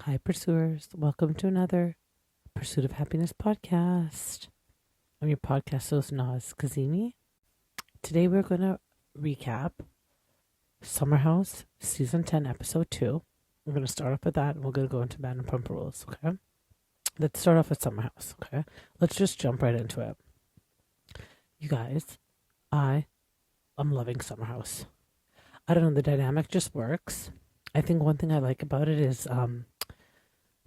Hi, pursuers. Welcome to another Pursuit of Happiness podcast. I'm your podcast host, Naz Kazimi. Today, we're going to recap Summer House Season 10, Episode 2. We're going to start off with that, and we're going to go into Vanderpump Rules, okay? Let's start off with Summer House, okay? Let's just jump right into it. You guys, I am loving Summer House. I don't know, the dynamic just works. I think one thing I like about it is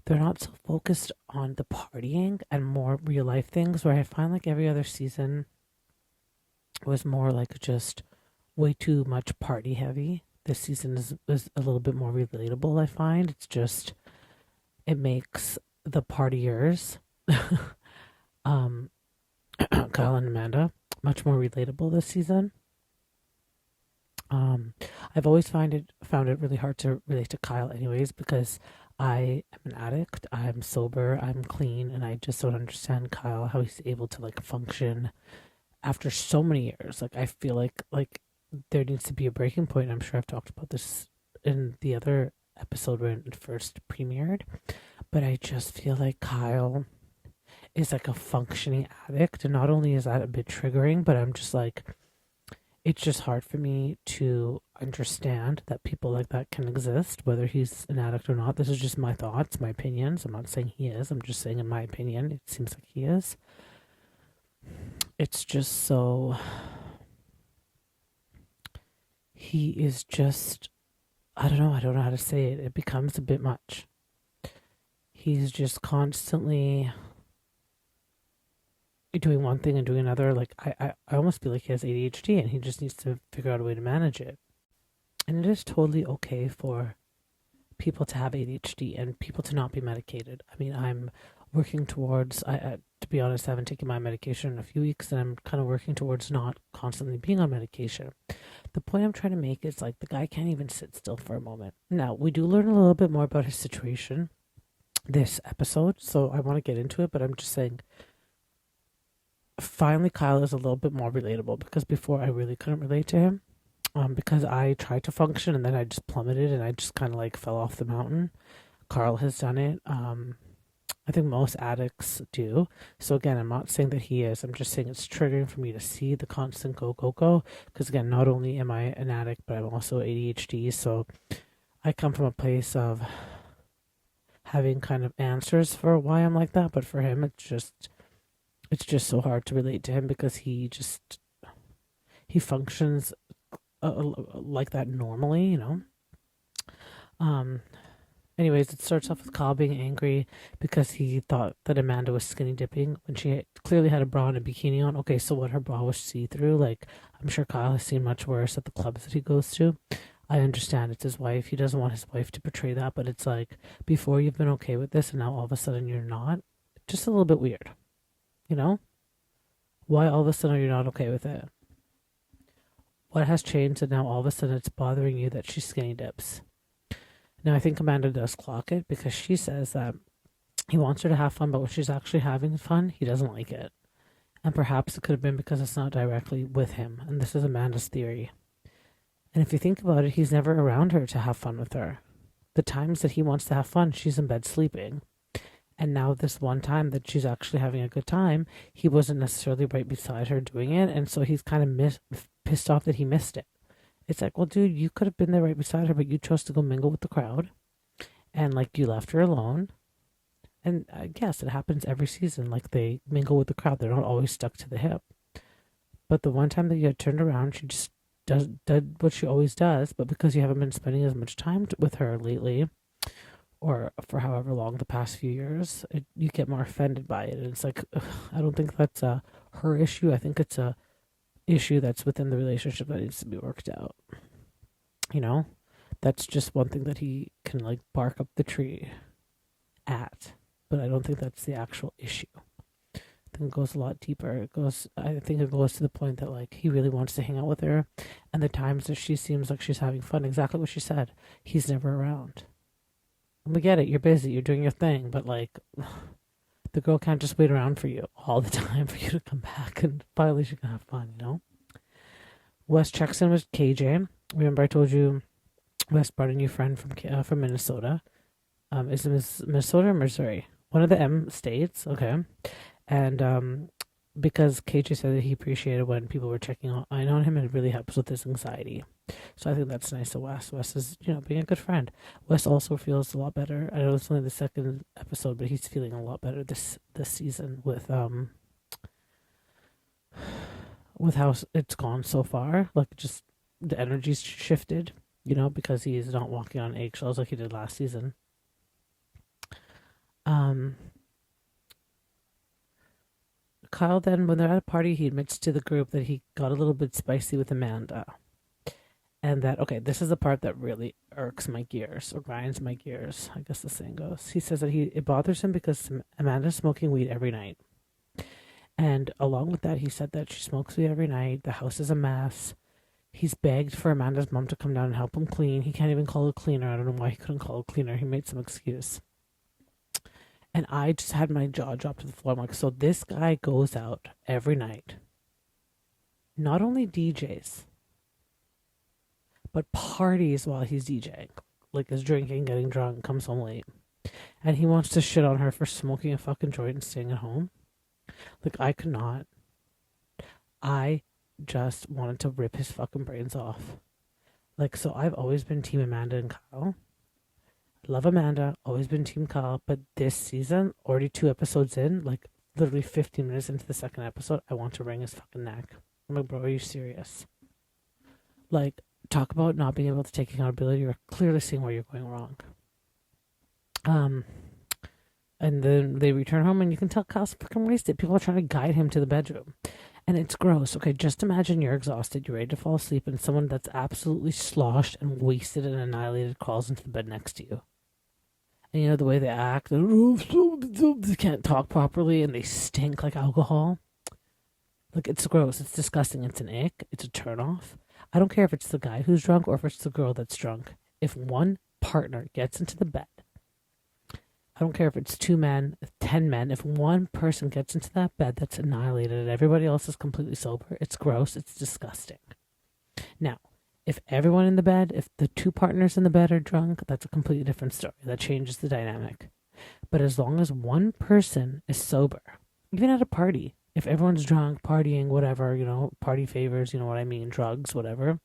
they're not so focused on the partying and more real life things, where I find like every other season was more like just way too much party heavy. This season is a little bit more relatable, I find. It makes the partiers, Kyle and Amanda, much more relatable this season. I've always found it really hard to relate to Kyle anyways, because I am an addict, I'm sober, I'm clean, and I just don't understand Kyle, how he's able to like function after so many years. Like I feel like there needs to be a breaking point. I'm sure I've talked about this in the other episode when it first premiered, but I just feel like Kyle is like a functioning addict, and not only is that a bit triggering, but I'm just like, it's just hard for me to understand that people like that can exist, whether he's an addict or not. This is just my thoughts, my opinions. I'm not saying he is. I'm just saying, in my opinion, it seems like he is. It's just so... He is just... I don't know how to say it. It becomes a bit much. He's just constantly doing one thing and doing another. Like I almost feel like he has ADHD, and he just needs to figure out a way to manage it. And it is totally okay for people to have ADHD and people to not be medicated. I mean, I'm working towards, to be honest, I haven't taken my medication in a few weeks, and I'm kind of working towards not constantly being on medication. The point I'm trying to make is like, the guy can't even sit still for a moment. Now, we do learn a little bit more about his situation this episode, so I want to get into it, but I'm just saying, finally Kyle is a little bit more relatable, because before I really couldn't relate to him, because I tried to function and then I just plummeted and I just kind of like fell off the mountain. Carl has done it. I think most addicts do. So again, I'm not saying that he is. I'm just saying it's triggering for me to see the constant go, go, go. Because again, not only am I an addict, but I'm also ADHD. So I come from a place of having kind of answers for why I'm like that. But for him, it's just so hard to relate to him, because he functions like that normally, you know. Anyways, it starts off with Kyle being angry because he thought that Amanda was skinny dipping when she clearly had a bra and a bikini on. Okay, so what, her bra was see-through? Like, I'm sure Kyle has seen much worse at the clubs that he goes to. I understand it's his wife. He doesn't want his wife to portray that, but it's like, before you've been okay with this and now all of a sudden you're not. Just a little bit weird, you know? Why all of a sudden are you not okay with it? What has changed and now all of a sudden it's bothering you that she skinny dips? Now, I think Amanda does clock it, because she says that he wants her to have fun, but when she's actually having fun, he doesn't like it. And perhaps it could have been because it's not directly with him, and this is Amanda's theory. And if you think about it, he's never around her to have fun with her. The times that he wants to have fun, she's in bed sleeping. And now this one time that she's actually having a good time, he wasn't necessarily right beside her doing it, and so he's kind of pissed off that he missed it. It's like, well, dude, you could have been there right beside her, but you chose to go mingle with the crowd, and like, you left her alone. And I guess it happens every season. Like, they mingle with the crowd; they're not always stuck to the hip. But the one time that you had turned around, she just did what she always does. But because you haven't been spending as much time with her lately, or for however long the past few years, you get more offended by it. And it's like, ugh, I don't think that's her issue. I think it's a issue that's within the relationship that needs to be worked out. You know, that's just one thing that he can like bark up the tree at, but I don't think that's the actual issue. I think it goes a lot deeper. I think it goes to the point that like, he really wants to hang out with her, and the times that she seems like she's having fun, exactly what she said, he's never around. And we get it, you're busy, you're doing your thing, but like, the girl can't just wait around for you all the time for you to come back, and finally she can have fun, you know? Wes checks in with KJ. Remember I told you Wes brought a new friend from Minnesota. Is it Minnesota or Missouri? One of the M states, okay. And because KJ said that he appreciated when people were checking on him and it really helps with his anxiety. So I think that's nice of Wes. Wes is, being a good friend. Wes also feels a lot better. I know it's only the second episode, but he's feeling a lot better this season with how it's gone so far. Like just the energy's shifted, because he's not walking on eggshells like he did last season. Kyle then, when they're at a party, he admits to the group that he got a little bit spicy with Amanda. And that, okay, this is the part that really irks my gears, or grinds my gears, I guess the saying goes. He says that it bothers him because Amanda's smoking weed every night. And along with that, he said that she smokes weed every night. The house is a mess. He's begged for Amanda's mom to come down and help him clean. He can't even call a cleaner. I don't know why he couldn't call a cleaner. He made some excuse. And I just had my jaw drop to the floor. I'm like, so this guy goes out every night. Not only DJs, but parties while he's DJing. Like is drinking, getting drunk, comes home late. And he wants to shit on her for smoking a fucking joint and staying at home. Like, I could not. I just wanted to rip his fucking brains off. Like, so I've always been Team Amanda and Kyle. Love Amanda, always been Team Kyle, but this season, already 2 episodes in, like literally 15 minutes into the second episode, I want to wring his fucking neck. I'm like, bro, are you serious? Like, talk about not being able to take accountability. You're clearly seeing where you're going wrong. And then they return home, and you can tell Kyle's fucking wasted. People are trying to guide him to the bedroom. And it's gross. Okay, just imagine you're exhausted, you're ready to fall asleep, and someone that's absolutely sloshed and wasted and annihilated crawls into the bed next to you. And the way they act, they can't talk properly and they stink like alcohol. Like, it's gross, it's disgusting, it's an ick, it's a turnoff. I don't care if it's the guy who's drunk or if it's the girl that's drunk. If one partner gets into the bed, I don't care if it's 2 men, 10 men, if one person gets into that bed that's annihilated and everybody else is completely sober, it's gross, it's disgusting. Now, if everyone in the bed, if the 2 partners in the bed are drunk, that's a completely different story. That changes the dynamic. But as long as one person is sober, even at a party, if everyone's drunk, partying, whatever, party favors, you know what I mean, drugs, whatever,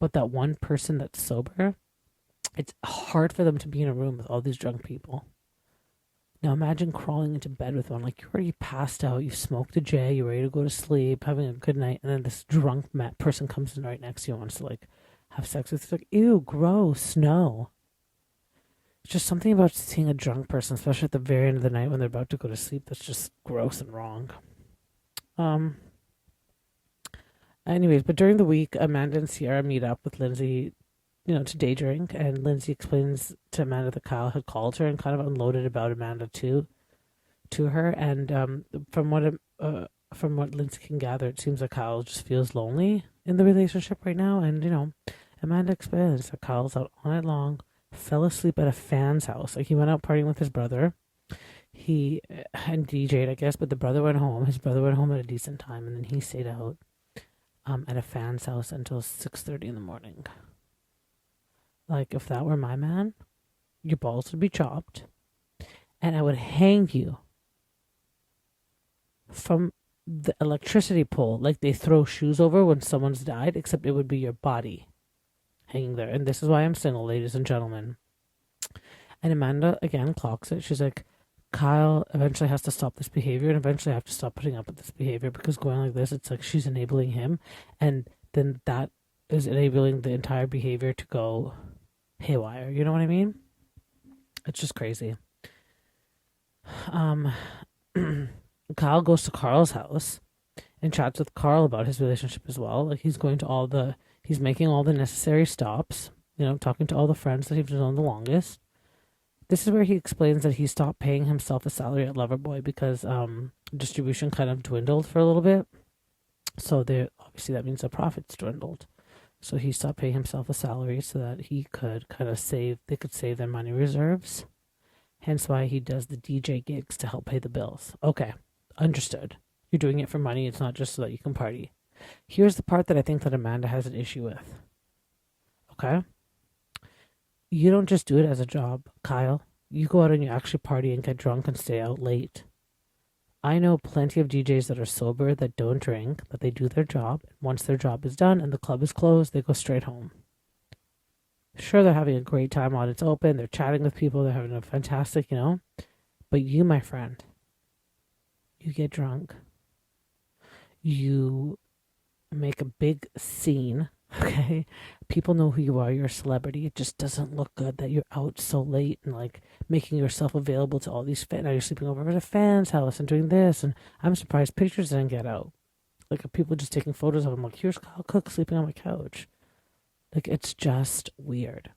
but that one person that's sober, it's hard for them to be in a room with all these drunk people. Now imagine crawling into bed with one, like you're already passed out, you smoked a J, you're ready to go to sleep, having a good night, and then this drunk person comes in right next to you and wants to like have sex with you. It's like, ew, gross, no. It's just something about seeing a drunk person, especially at the very end of the night when they're about to go to sleep, that's just gross and wrong. Anyways, but during the week, Amanda and Ciara meet up with Lindsay, to day drink, and Lindsay explains to Amanda that Kyle had called her and kind of unloaded about Amanda to her. And from what Lindsay can gather, it seems like Kyle just feels lonely in the relationship right now. And Amanda explains that Kyle's out all night long, fell asleep at a fan's house. Like, he went out partying with his brother. He and DJ'd, I guess, but the brother went home. His brother went home at a decent time, and then he stayed out at a fan's house until 6:30 in the morning. Like, if that were my man, your balls would be chopped, and I would hang you from the electricity pole like they throw shoes over when someone's died, except it would be your body hanging there. And this is why I'm single, ladies and gentlemen. And Amanda, again, clocks it. She's like, Kyle eventually has to stop this behavior, and eventually I have to stop putting up with this behavior, because going like this, it's like she's enabling him, and then that is enabling the entire behavior to go haywire. You know what I mean? It's just crazy. Kyle goes to Carl's house and chats with Carl about his relationship as well. Like, he's making all the necessary stops, talking to all the friends that he's known the longest. This is where he explains that he stopped paying himself a salary at Loverboy because distribution kind of dwindled for a little bit. So obviously that means the profits dwindled. So he stopped paying himself a salary so that he could kind of they could save their money reserves. Hence why he does the DJ gigs to help pay the bills. Okay, understood. You're doing it for money. It's not just so that you can party. Here's the part that I think that Amanda has an issue with. Okay? You don't just do it as a job, Kyle. You go out and you actually party and get drunk and stay out late. I know plenty of DJs that are sober that don't drink, that they do their job. Once their job is done and the club is closed, they go straight home. Sure, they're having a great time while it's open. They're chatting with people. They're having a fantastic, But you, my friend, you get drunk. You make a big scene, okay? People know who you are. You're a celebrity. It just doesn't look good that you're out so late and like making yourself available to all these fans. Now you're sleeping over at a fan's house and doing this. And I'm surprised pictures didn't get out. Like people just taking photos of him. Like, here's Kyle Cook sleeping on my couch. Like, it's just weird.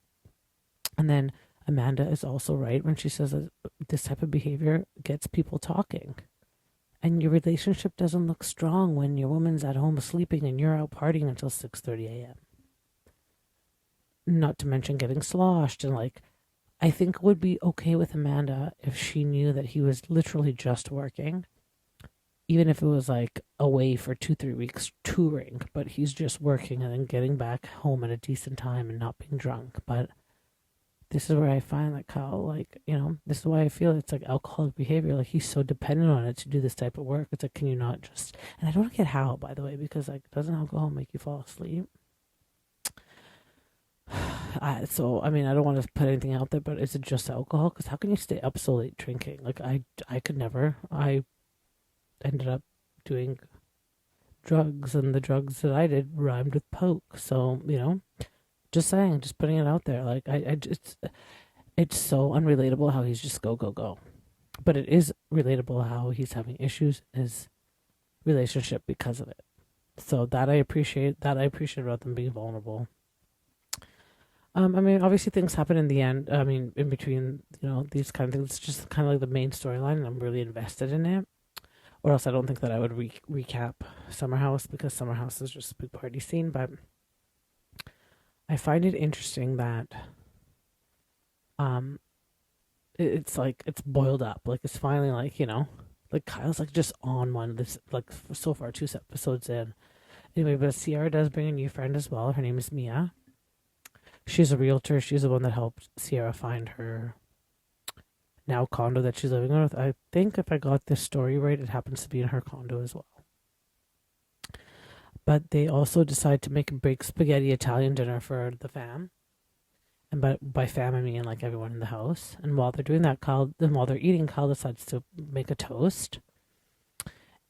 And then Amanda is also right when she says that this type of behavior gets people talking. And your relationship doesn't look strong when your woman's at home sleeping and you're out partying until 6:30 a.m. Not to mention getting sloshed. And like, I think it would be okay with Amanda if she knew that he was literally just working. Even if it was like away for 2-3 weeks touring, but he's just working and then getting back home at a decent time and not being drunk. But this is where I find that Kyle, like, this is why I feel it's like alcoholic behavior. Like, he's so dependent on it to do this type of work. It's like, can you not just, and I don't get how, by the way, because like, doesn't alcohol make you fall asleep? I don't want to put anything out there, but is it just alcohol? Because how can you stay up so late drinking? Like, I could never. I ended up doing drugs, and the drugs that I did rhymed with poke. So, just saying, just putting it out there. Like, it's so unrelatable how he's just go, go, go. But it is relatable how he's having issues in his relationship because of it. So that I appreciate about them being vulnerable. Obviously things happen in the end. In between, these kind of things. It's just kind of like the main storyline, and I'm really invested in it. Or else I don't think that I would recap Summer House, because Summer House is just a big party scene. But I find it interesting that it's like it's boiled up. Like, it's finally like, like Kyle's like just on one. This like so far 2 episodes in. Anyway, but Ciara does bring a new friend as well. Her name is Mia. She's a realtor. She's the one that helped Ciara find her now condo that she's living in with. I think if I got this story right, it happens to be in her condo as well. But they also decide to make a big spaghetti Italian dinner for the fam. And by fam, I mean like everyone in the house. And while they're doing that, while they're eating, Kyle decides to make a toast.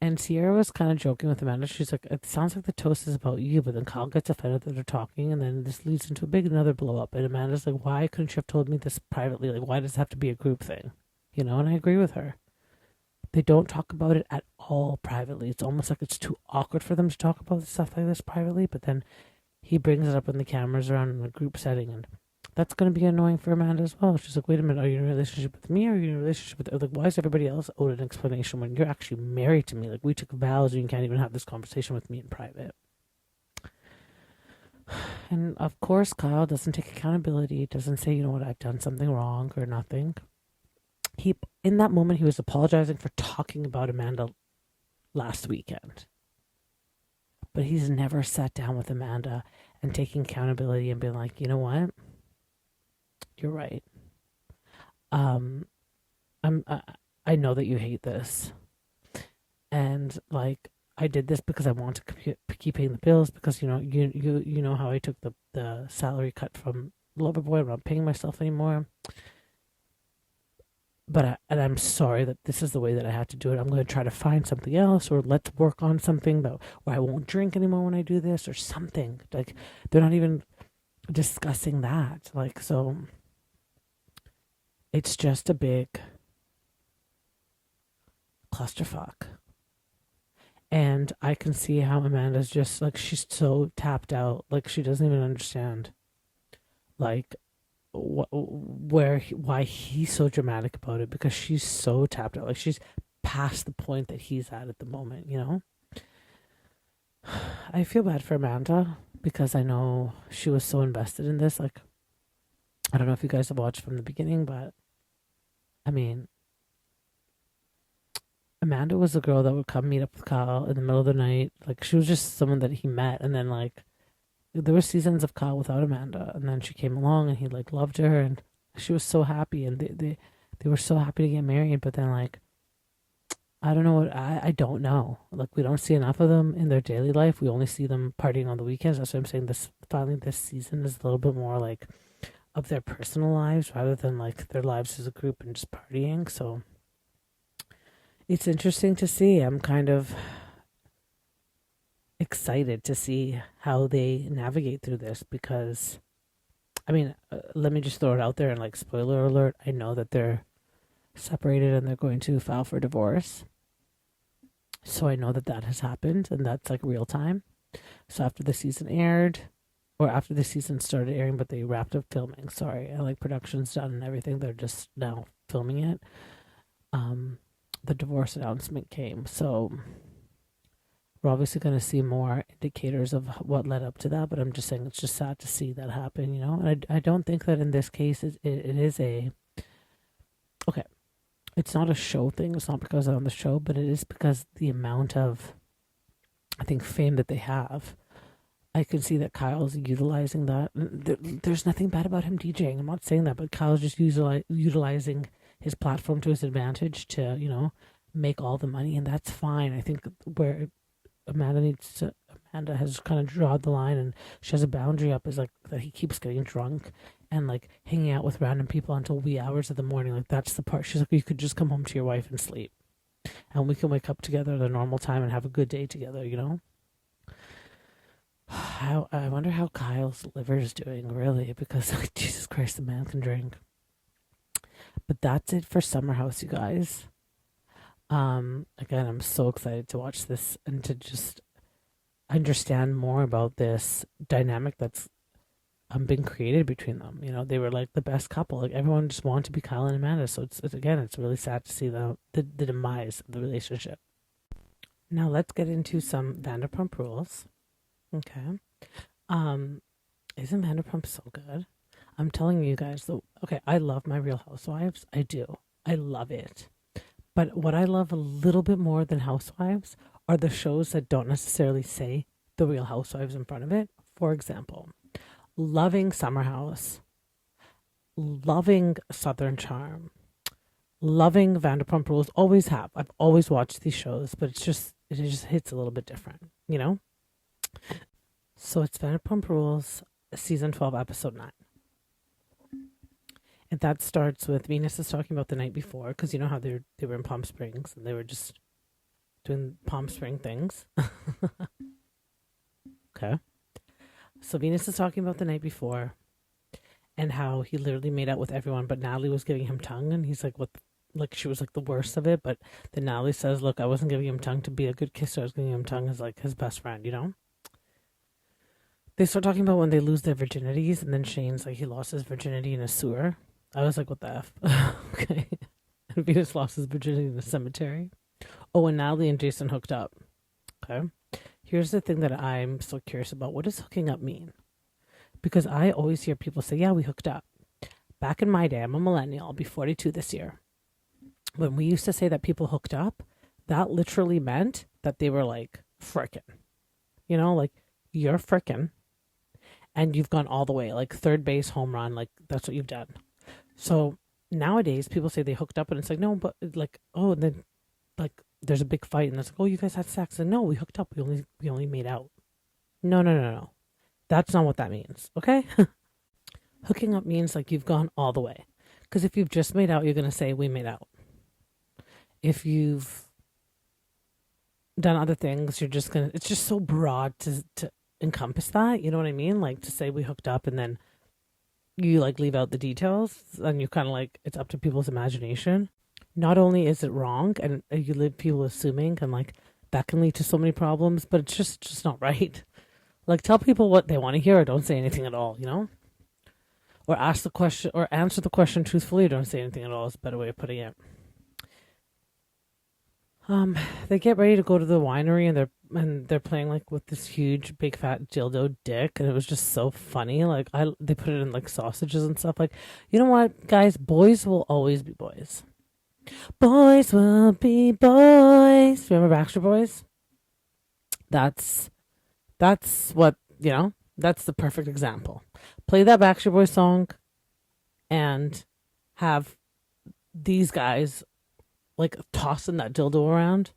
And Ciara was kind of joking with Amanda. She's like, it sounds like the toast is about you. But then Kyle gets offended that they're talking. And then this leads into another blow up. And Amanda's like, why couldn't you have told me this privately? Like, why does it have to be a group thing? And I agree with her. They don't talk about it at all privately. It's almost like it's too awkward for them to talk about stuff like this privately. But then he brings it up when the camera's around in a group setting. And that's going to be annoying for Amanda as well. She's like, wait a minute, are you in a relationship with me, or are you in a relationship with... Like, why is everybody else owed an explanation when you're actually married to me? Like, we took vows and you can't even have this conversation with me in private. And of course, Kyle doesn't take accountability. Doesn't say, you know what, I've done something wrong or nothing. In that moment, he was apologizing for talking about Amanda last weekend. But he's never sat down with Amanda and taking accountability and been like, you know what? You're right. I know that you hate this. And like, I did this because I want to keep paying the bills, because, you know how I took the salary cut from Loverboy. I'm not paying myself anymore. But I'm sorry that this is the way that I had to do it. I'm going to try to find something else, or let's work on something where I won't drink anymore when I do this, or something. Like, they're not even discussing that. Like, so it's just a big clusterfuck. And I can see how Amanda's just like, she's so tapped out. Like, she doesn't even understand, like, why he's so dramatic about it, because she's so tapped out. Like, she's past the point that he's at the moment, I feel bad for Amanda, because I know she was so invested in this. Like, I don't know if you guys have watched from the beginning, but I mean, Amanda was the girl that would come meet up with Kyle in the middle of the night. Like, she was just someone that he met, and then like, there were seasons of Kyle without Amanda, and then she came along and he like loved her, and she was so happy. And they were so happy to get married, but then like I don't know what I don't know. Like we don't see enough of them in their daily life. We only see them partying on the weekends. That's what I'm saying. This season is a little bit more like of their personal lives rather than like their lives as a group and just partying. So it's interesting to see. I'm kind of excited to see how they navigate through this because I mean, let me just throw it out there and like spoiler alert, I know that they're separated and they're going to file for divorce. So I know that that has happened and that's like real time. So after the season aired, or after the season started airing, but they wrapped up filming, sorry, and like production's done and everything, they're just now filming it. The divorce announcement came. So we're obviously going to see more indicators of what led up to that, but I'm just saying it's just sad to see that happen, you know? And I don't think that in this case it is a... Okay, it's not a show thing. It's not because they're on the show, but it is because the amount of, I think, fame that they have. I can see that Kyle's utilizing that. There's nothing bad about him DJing. I'm not saying that, but Kyle's just utilizing his platform to his advantage to, you know, make all the money, and that's fine. I think where Amanda has kind of drawn the line, and she has a boundary up is like that he keeps getting drunk and like hanging out with random people until wee hours of the morning. Like that's the part. She's like, you could just come home to your wife and sleep, and we can wake up together at a normal time and have a good day together. You know. I wonder how Kyle's liver is doing, really, because like, Jesus Christ, the man can drink. But that's it for Summer House, you guys. Again, I'm so excited to watch this and to just understand more about this dynamic that's been created between them. You know, they were like the best couple. Like everyone just wanted to be Kyle and Amanda. So it's really sad to see the demise of the relationship. Now let's get into some Vanderpump Rules. Okay. Isn't Vanderpump so good? I'm telling you guys, okay, I love my Real Housewives. I do. I love it. But what I love a little bit more than Housewives are the shows that don't necessarily say the Real Housewives in front of it. For example, loving Summer House, loving Southern Charm, loving Vanderpump Rules. Always have. I've always watched these shows, but it just hits a little bit different, you know? So it's Vanderpump Rules, season 12, episode 9. And that starts with Venus is talking about the night before, because you know how they were in Palm Springs and they were just doing Palm Spring things. Okay. So Venus is talking about the night before and how he literally made out with everyone, but Natalie was giving him tongue, and he's like, what? Like she was like the worst of it, but then Natalie says, look, I wasn't giving him tongue to be a good kisser. I was giving him tongue as like his best friend, you know? They start talking about when they lose their virginities, and then Shayne's like, he lost his virginity in a sewer. I was like, what the F? Okay. And Venus lost his virginity in the cemetery. Oh, and Natalie and Jason hooked up. Okay. Here's the thing that I'm so curious about. What does hooking up mean? Because I always hear people say, yeah, we hooked up. Back in my day, I'm a millennial. I'll be 42 this year. When we used to say that people hooked up, that literally meant that they were like frickin'. You know, like you're frickin'. And you've gone all the way, like third base, home run, like that's what you've done. So nowadays people say they hooked up and it's like, no, but like, oh, and then like there's a big fight and it's like, oh, you guys had sex. And no, we hooked up. We only made out. No. That's not what that means. Okay. Hooking up means like you've gone all the way. Because if you've just made out, you're going to say we made out. If you've done other things, you're just going to, it's just so broad to encompass that. You know what I mean? Like to say we hooked up and then you like leave out the details and you kind of like, it's up to people's imagination. Not only is it wrong and you leave people assuming and like that can lead to so many problems, but it's just not right. Like tell people what they want to hear or don't say anything at all, you know? Or ask the question or answer the question truthfully or don't say anything at all is a better way of putting it. They get ready to go to the winery and they're playing like with this huge big fat dildo dick, and it was just so funny. Like they put it in like sausages and stuff. Like, you know what, guys? Boys will always be boys. Boys will be boys. Remember Backstreet Boys? That's what, you know. That's the perfect example. Play that Backstreet Boys song, and have these guys like tossing that dildo around.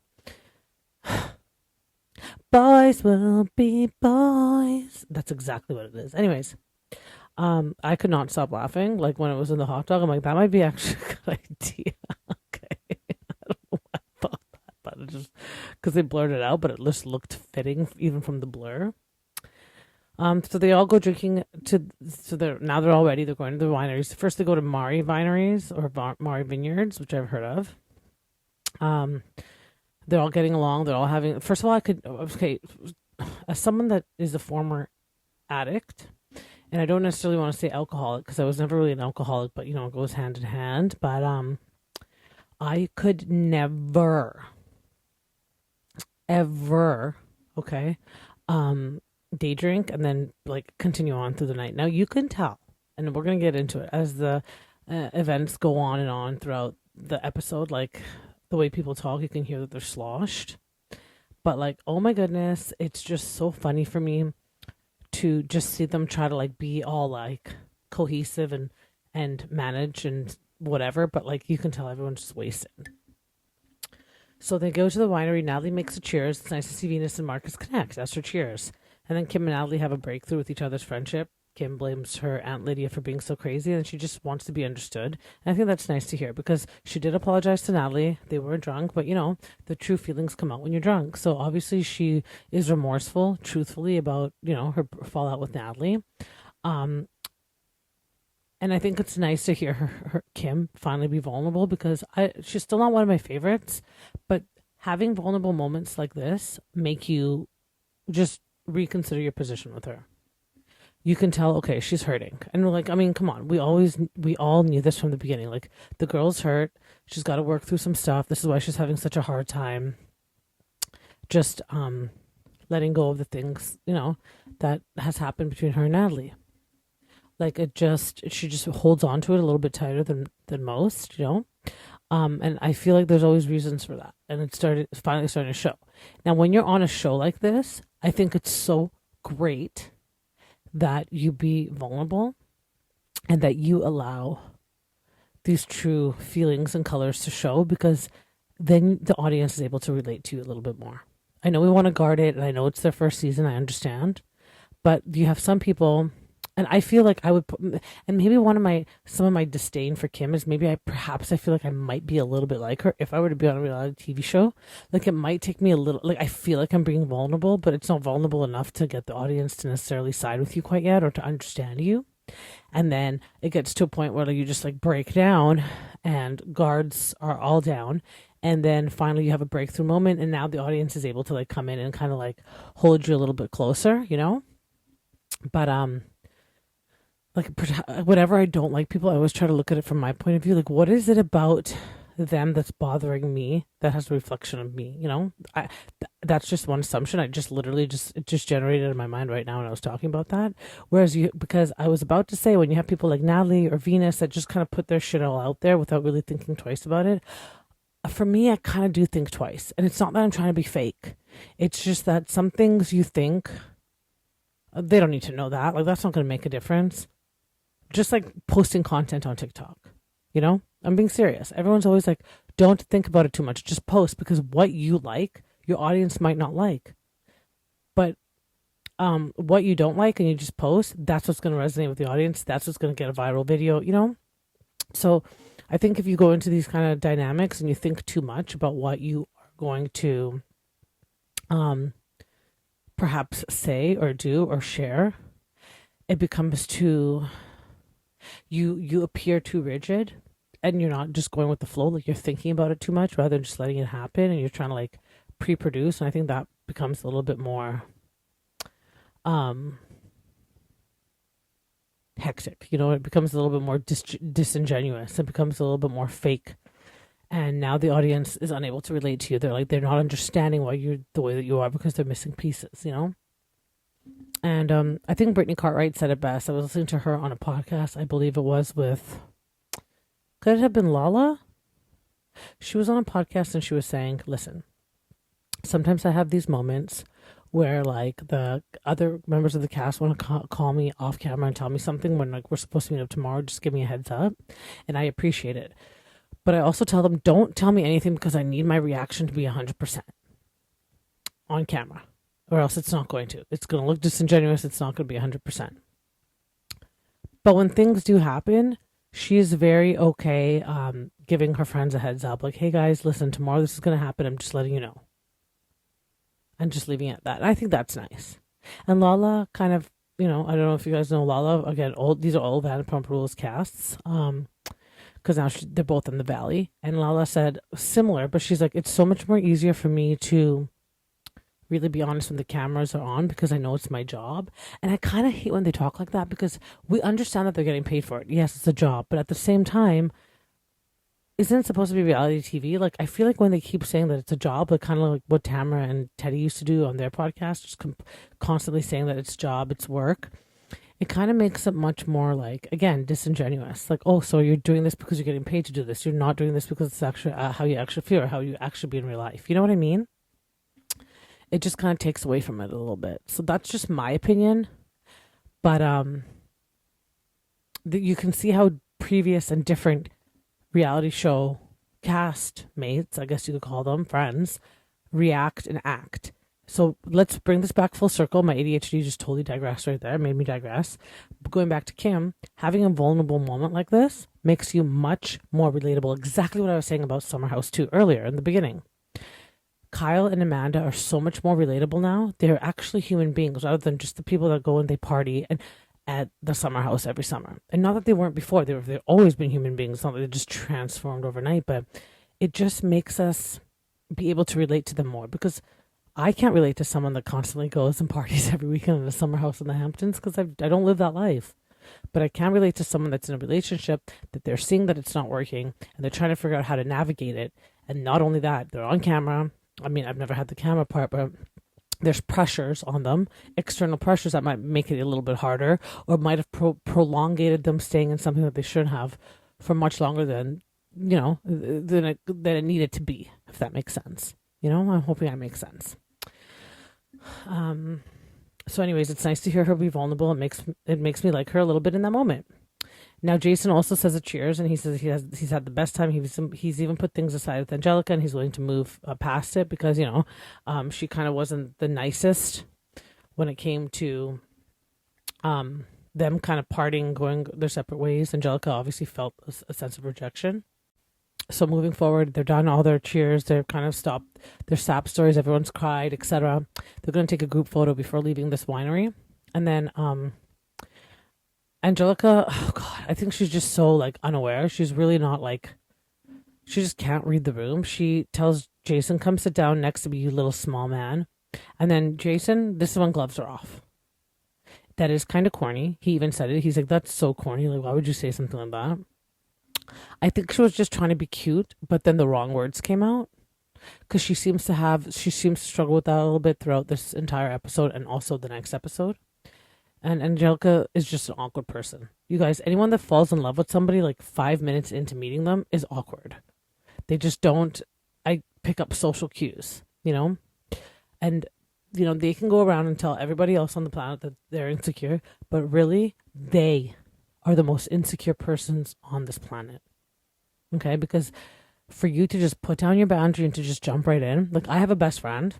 Boys will be boys. That's exactly what it is. Anyways, I could not stop laughing. Like when it was in the hot dog, I'm like, that might be actually a good idea. Okay. I don't know why I thought that, but it just because they blurred it out, but it just looked fitting even from the blur. So they all go drinking to. So they're all ready. They're going to the wineries. First, they go to Mari Wineries or Mari Vineyards, which I've heard of. They're all getting along. They're all having. First of all, okay, as someone that is a former addict, and I don't necessarily want to say alcoholic because I was never really an alcoholic, but it goes hand in hand. But I could never, ever, okay, day drink and then like continue on through the night. Now you can tell, and we're gonna get into it as the events go on and on throughout the episode. Like the way people talk, you can hear that they're sloshed. But like, oh my goodness, it's just so funny for me to just see them try to like be all like cohesive and manage and whatever. But like, you can tell everyone's just wasted. So they go to the winery. Natalie makes a cheers. It's nice to see Venus and Marcus connect. That's her cheers. And then Kim and Natalie have a breakthrough with each other's friendship. Kim blames her Aunt Lydia for being so crazy, and she just wants to be understood. And I think that's nice to hear because she did apologize to Natalie. They were drunk, but the true feelings come out when you're drunk. So obviously she is remorseful, truthfully, about, her fallout with Natalie. And I think it's nice to hear her Kim finally be vulnerable because she's still not one of my favorites, but having vulnerable moments like this make you just reconsider your position with her. You can tell, okay, she's hurting. And like, I mean, come on. We all knew this from the beginning. Like, the girl's hurt. She's got to work through some stuff. This is why she's having such a hard time just letting go of the things, that has happened between her and Natalie. Like, she just holds on to it a little bit tighter than most, and I feel like there's always reasons for that. And it's finally starting to show. Now, when you're on a show like this, I think it's so great that you be vulnerable and that you allow these true feelings and colors to show, because then the audience is able to relate to you a little bit more. I know we want to guard it, and I know it's their first season, I understand, but you have some people, and I feel like I would put, and maybe some of my disdain for Kim is maybe I feel like I might be a little bit like her if I were to be on a reality TV show. Like, it might take me a little, like, I feel like I'm being vulnerable, but it's not vulnerable enough to get the audience to necessarily side with you quite yet or to understand you. And then it gets to a point where like, you just like break down and guards are all down. And then finally you have a breakthrough moment, and now the audience is able to like come in and kind of like hold you a little bit closer, But, like, whatever I don't like people, I always try to look at it from my point of view. Like, what is it about them that's bothering me that has a reflection of me? That's just one assumption. It just generated in my mind right now when I was talking about that. Whereas because I was about to say, when you have people like Natalie or Venus that just kind of put their shit all out there without really thinking twice about it, for me, I kind of do think twice. And it's not that I'm trying to be fake. It's just that some things you think, they don't need to know that. Like, that's not going to make a difference. Just like posting content on TikTok, I'm being serious. Everyone's always like, don't think about it too much. Just post, because what you like, your audience might not like. But what you don't like and you just post, that's what's going to resonate with the audience. That's what's going to get a viral video, So I think if you go into these kind of dynamics and you think too much about what you are going to perhaps say or do or share, it becomes too... You appear too rigid, and you're not just going with the flow. Like, you're thinking about it too much rather than just letting it happen, and you're trying to like pre-produce. And I think that becomes a little bit more hectic. It becomes a little bit more disingenuous. It becomes a little bit more fake. And now the audience is unable to relate to you. They're not understanding why you're the way that you are because they're missing pieces. And I think Brittany Cartwright said it best. I was listening to her on a podcast. I believe it was with, could it have been Lala? She was on a podcast and she was saying, listen, sometimes I have these moments where like the other members of the cast want to call me off camera and tell me something when like we're supposed to meet up tomorrow. Just give me a heads up. And I appreciate it. But I also tell them, don't tell me anything because I need my reaction to be 100% on camera, or else it's not going to. It's going to look disingenuous. It's not going to be 100%. But when things do happen, she's very okay giving her friends a heads up. Like, hey guys, listen, tomorrow this is going to happen. I'm just letting you know. And just leaving it at that. And I think that's nice. And Lala kind of, I don't know if you guys know Lala. Again, these are all Vanderpump Rules casts. Because now they're both in the Valley. And Lala said similar, but she's like, it's so much more easier for me to really be honest when the cameras are on because I know it's my job. And I kind of hate when they talk like that because we understand that they're getting paid for it. Yes, it's a job. But at the same time, isn't it supposed to be reality TV? Like, I feel like when they keep saying that it's a job, like kind of like what Tamara and Teddy used to do on their podcast, just constantly saying that it's job, it's work. It kind of makes it much more like, again, disingenuous. Like, oh, so you're doing this because you're getting paid to do this. You're not doing this because it's actually how you actually feel or how you actually be in real life. You know what I mean? It just kind of takes away from it a little bit. So that's just my opinion. But you can see how previous and different reality show cast mates, I guess you could call them, friends, react and act. So let's bring this back full circle. My ADHD just totally digressed right there, made me digress. But going back to Kim, having a vulnerable moment like this makes you much more relatable. Exactly what I was saying about Summer House 2 earlier in the beginning. Kyle and Amanda are so much more relatable now. They're actually human beings rather than just the people that go and they party and at the summer house every summer. And not that they weren't before. They've always been human beings. Not that they just transformed overnight, but it just makes us be able to relate to them more because I can't relate to someone that constantly goes and parties every weekend in a summer house in the Hamptons because I don't live that life. But I can relate to someone that's in a relationship that they're seeing that it's not working and they're trying to figure out how to navigate it. And not only that, they're on camera. I mean, I've never had the camera part, but there's pressures on them, external pressures that might make it a little bit harder or might have prolongated them staying in something that they shouldn't have for much longer than, than it needed to be, if that makes sense. I'm hoping that makes sense. So anyways, it's nice to hear her be vulnerable. It makes me like her a little bit in that moment. Now, Jason also says a cheers, and he says he's had the best time. He's even put things aside with Angelica, and he's willing to move past it because, she kind of wasn't the nicest when it came to them kind of parting, going their separate ways. Angelica obviously felt a sense of rejection. So moving forward, they're done all their cheers. They're kind of stopped their sap stories. Everyone's cried, etc. They're going to take a group photo before leaving this winery. And then Angelica, oh God, I think she's just so like unaware. She's really not like, she just can't read the room. She tells Jason, come sit down next to me, you little small man. And then Jason, this is when gloves are off. That is kind of corny. He even said it. He's like, that's so corny. Like, why would you say something like that? I think she was just trying to be cute, but then the wrong words came out. Because she seems to struggle with that a little bit throughout this entire episode and also the next episode. And Angelica is just an awkward person. You guys, anyone that falls in love with somebody like 5 minutes into meeting them is awkward. They just don't, pick up social cues, And, they can go around and tell everybody else on the planet that they're insecure. But really, they are the most insecure persons on this planet. Okay? Because for you to just put down your boundary and to just jump right in. Like, I have a best friend.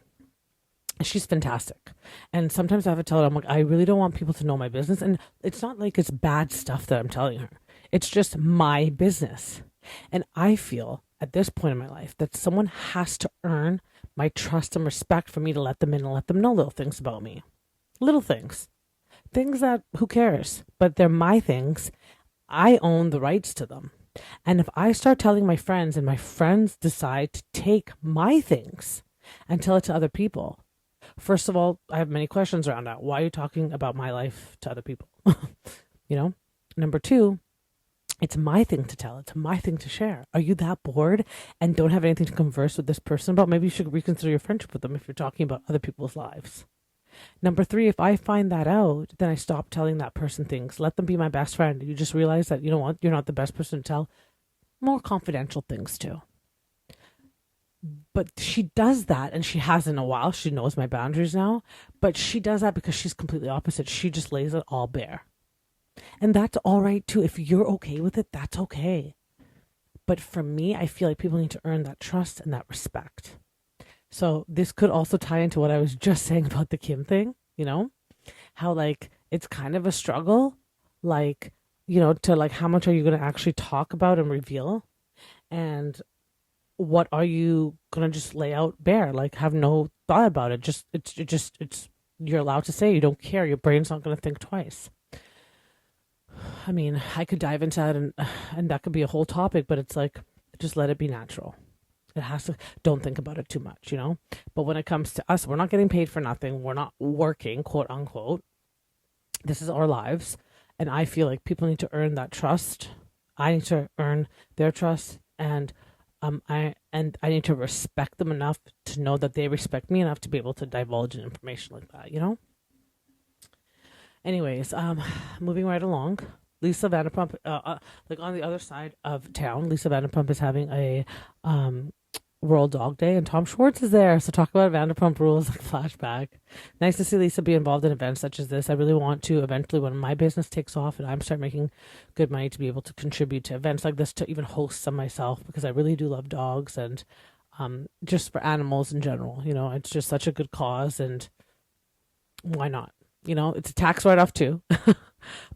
She's fantastic. And sometimes I have to tell her, I'm like, I really don't want people to know my business. And it's not like it's bad stuff that I'm telling her. It's just my business. And I feel at this point in my life that someone has to earn my trust and respect for me to let them in and let them know little things about me. Little things. Things that, who cares? But they're my things. I own the rights to them. And if I start telling my friends and my friends decide to take my things and tell it to other people, first of all, I have many questions around that. Why are you talking about my life to other people? Number two, it's my thing to tell. It's my thing to share. Are you that bored and don't have anything to converse with this person about? Maybe you should reconsider your friendship with them if you're talking about other people's lives. Number three, if I find that out, then I stop telling that person things. Let them be my best friend. You just realize that, you know what, you're not the best person to tell more confidential things to. But she does that, and she has in a while. She knows my boundaries now, but she does that because she's completely opposite. She just lays it all bare. And that's all right too. If you're okay with it, that's okay. But for me, I feel like people need to earn that trust and that respect. So this could also tie into what I was just saying about the Kim thing, how like it's kind of a struggle, like, to like how much are you going to actually talk about and reveal, and what are you going to just lay out bare, like have no thought about it. It's you're allowed to say, you don't care, your brain's not going to think twice. I mean, I could dive into that, and that could be a whole topic, but it's like, just let it be natural. It has to, don't think about it too much. But when it comes to us, we're not getting paid for nothing. We're not working, quote unquote. This is our lives. And I feel like people need to earn that trust. I need to earn their trust, and I need to respect them enough to know that they respect me enough to be able to divulge information like that. Anyways, moving right along. Lisa Vanderpump, like on the other side of town, Lisa Vanderpump is having a World Dog Day, and Tom Schwartz is there. So talk about Vanderpump Rules, like flashback. Nice to see Lisa be involved in events such as this. I really want to eventually, when my business takes off and I'm start making good money, to be able to contribute to events like this, to even host some myself, because I really do love dogs, and just for animals in general. It's just such a good cause, and why not? It's a tax write-off too.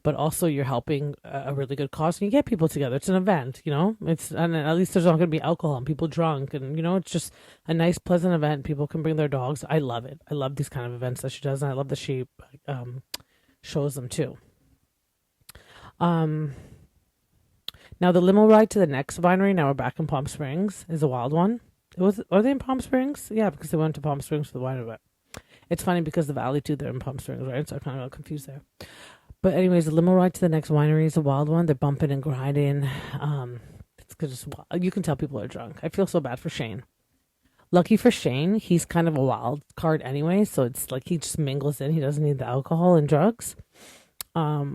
But also you're helping a really good cause, and you get people together. It's an event, and at least there's not going to be alcohol and people drunk, and it's just a nice, pleasant event. People can bring their dogs. I love it. I love these kind of events that she does, and I love that she shows them too. Now the limo ride to the next winery, now we're back in Palm Springs, is a wild one. Are they in Palm Springs? Yeah, because they went to Palm Springs for the wine event. It's funny because the Valley too, they're in Palm Springs, right? So I kind of got confused there. But anyways, the limo ride to the next winery is a wild one. They're bumping and grinding. It's because you can tell people are drunk. I feel so bad for Shayne. Lucky for Shayne, he's kind of a wild card anyway, so it's like he just mingles in. He doesn't need the alcohol and drugs. But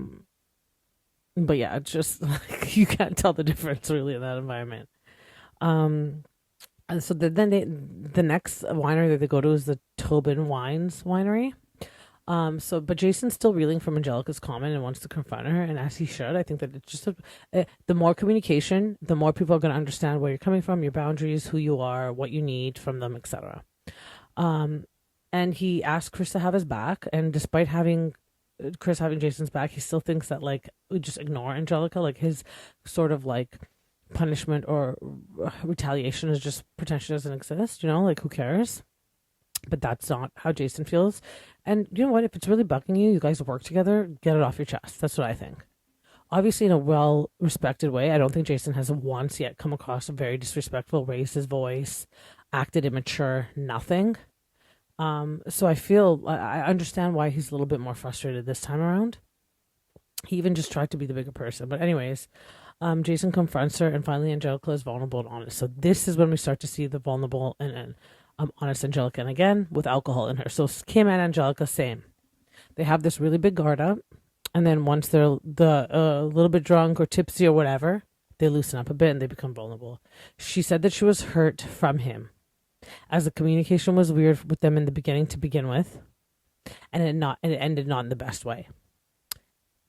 yeah, it's just like you can't tell the difference really in that environment. And so the next winery that they go to is the Tobin Wines Winery. But Jason's still reeling from Angelica's comment and wants to confront her, and as he should. I think that it's just the more communication, the more people are going to understand where you're coming from, your boundaries, who you are, what you need from them, etc. And he asked Chris to have his back, and despite Chris having Jason's back, he still thinks that like we just ignore Angelica, like his sort of like punishment or retaliation is just potentially doesn't exist. Like who cares? But that's not how Jason feels. And you know what? If it's really bugging you, you guys work together, get it off your chest. That's what I think. Obviously, in a well-respected way. I don't think Jason has once yet come across very disrespectful, raised his voice, acted immature, nothing. So I feel, I understand why he's a little bit more frustrated this time around. He even just tried to be the bigger person. But anyways, Jason confronts her, and finally Angelica is vulnerable and honest. So this is when we start to see the vulnerable and honest Angelica, and again with alcohol in her. So Kim and Angelica, same. They have this really big guard up, and then once they're a little bit drunk or tipsy or whatever, they loosen up a bit and they become vulnerable. She said that she was hurt from him, as the communication was weird with them in the beginning to begin with, and it ended not in the best way.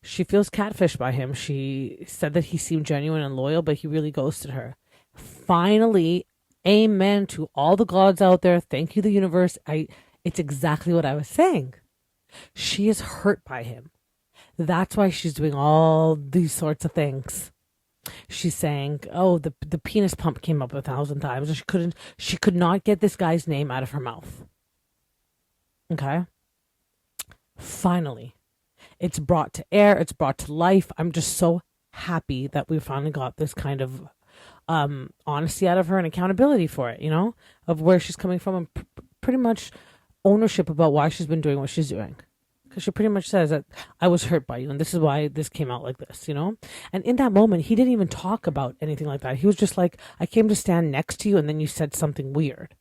She feels catfished by him. She said that he seemed genuine and loyal, but he really ghosted her. Finally, amen to all the gods out there. Thank you, the universe. It's exactly what I was saying. She is hurt by him. That's why she's doing all these sorts of things. She's saying, oh, the penis pump came up 1,000 times, and she could not get this guy's name out of her mouth. Okay? Finally. It's brought to air. It's brought to life. I'm just so happy that we finally got this kind of honesty out of her and accountability for it, of where she's coming from, and pretty much ownership about why she's been doing what she's doing. Because she pretty much says that I was hurt by you, and this is why this came out like this, And in that moment, he didn't even talk about anything like that. He was just like, I came to stand next to you, and then you said something weird.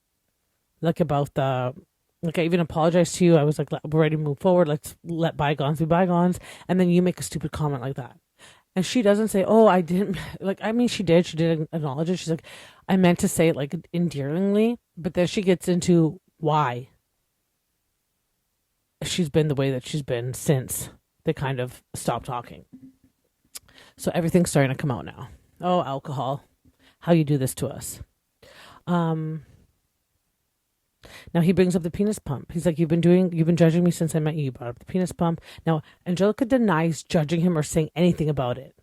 Like about like I even apologized to you. I was like, we're ready to move forward. Let's let bygones be bygones. And then you make a stupid comment like that. And she doesn't say, oh, I didn't, she did acknowledge it. She's like, I meant to say it like endearingly, but then she gets into why she's been the way that she's been since they kind of stopped talking. So everything's starting to come out now. Oh, alcohol. how you do this to us. Um, Now he brings up the penis pump. He's like, you've been judging me since I met you. You brought up the penis pump. Now Angelica denies judging him or saying anything about it.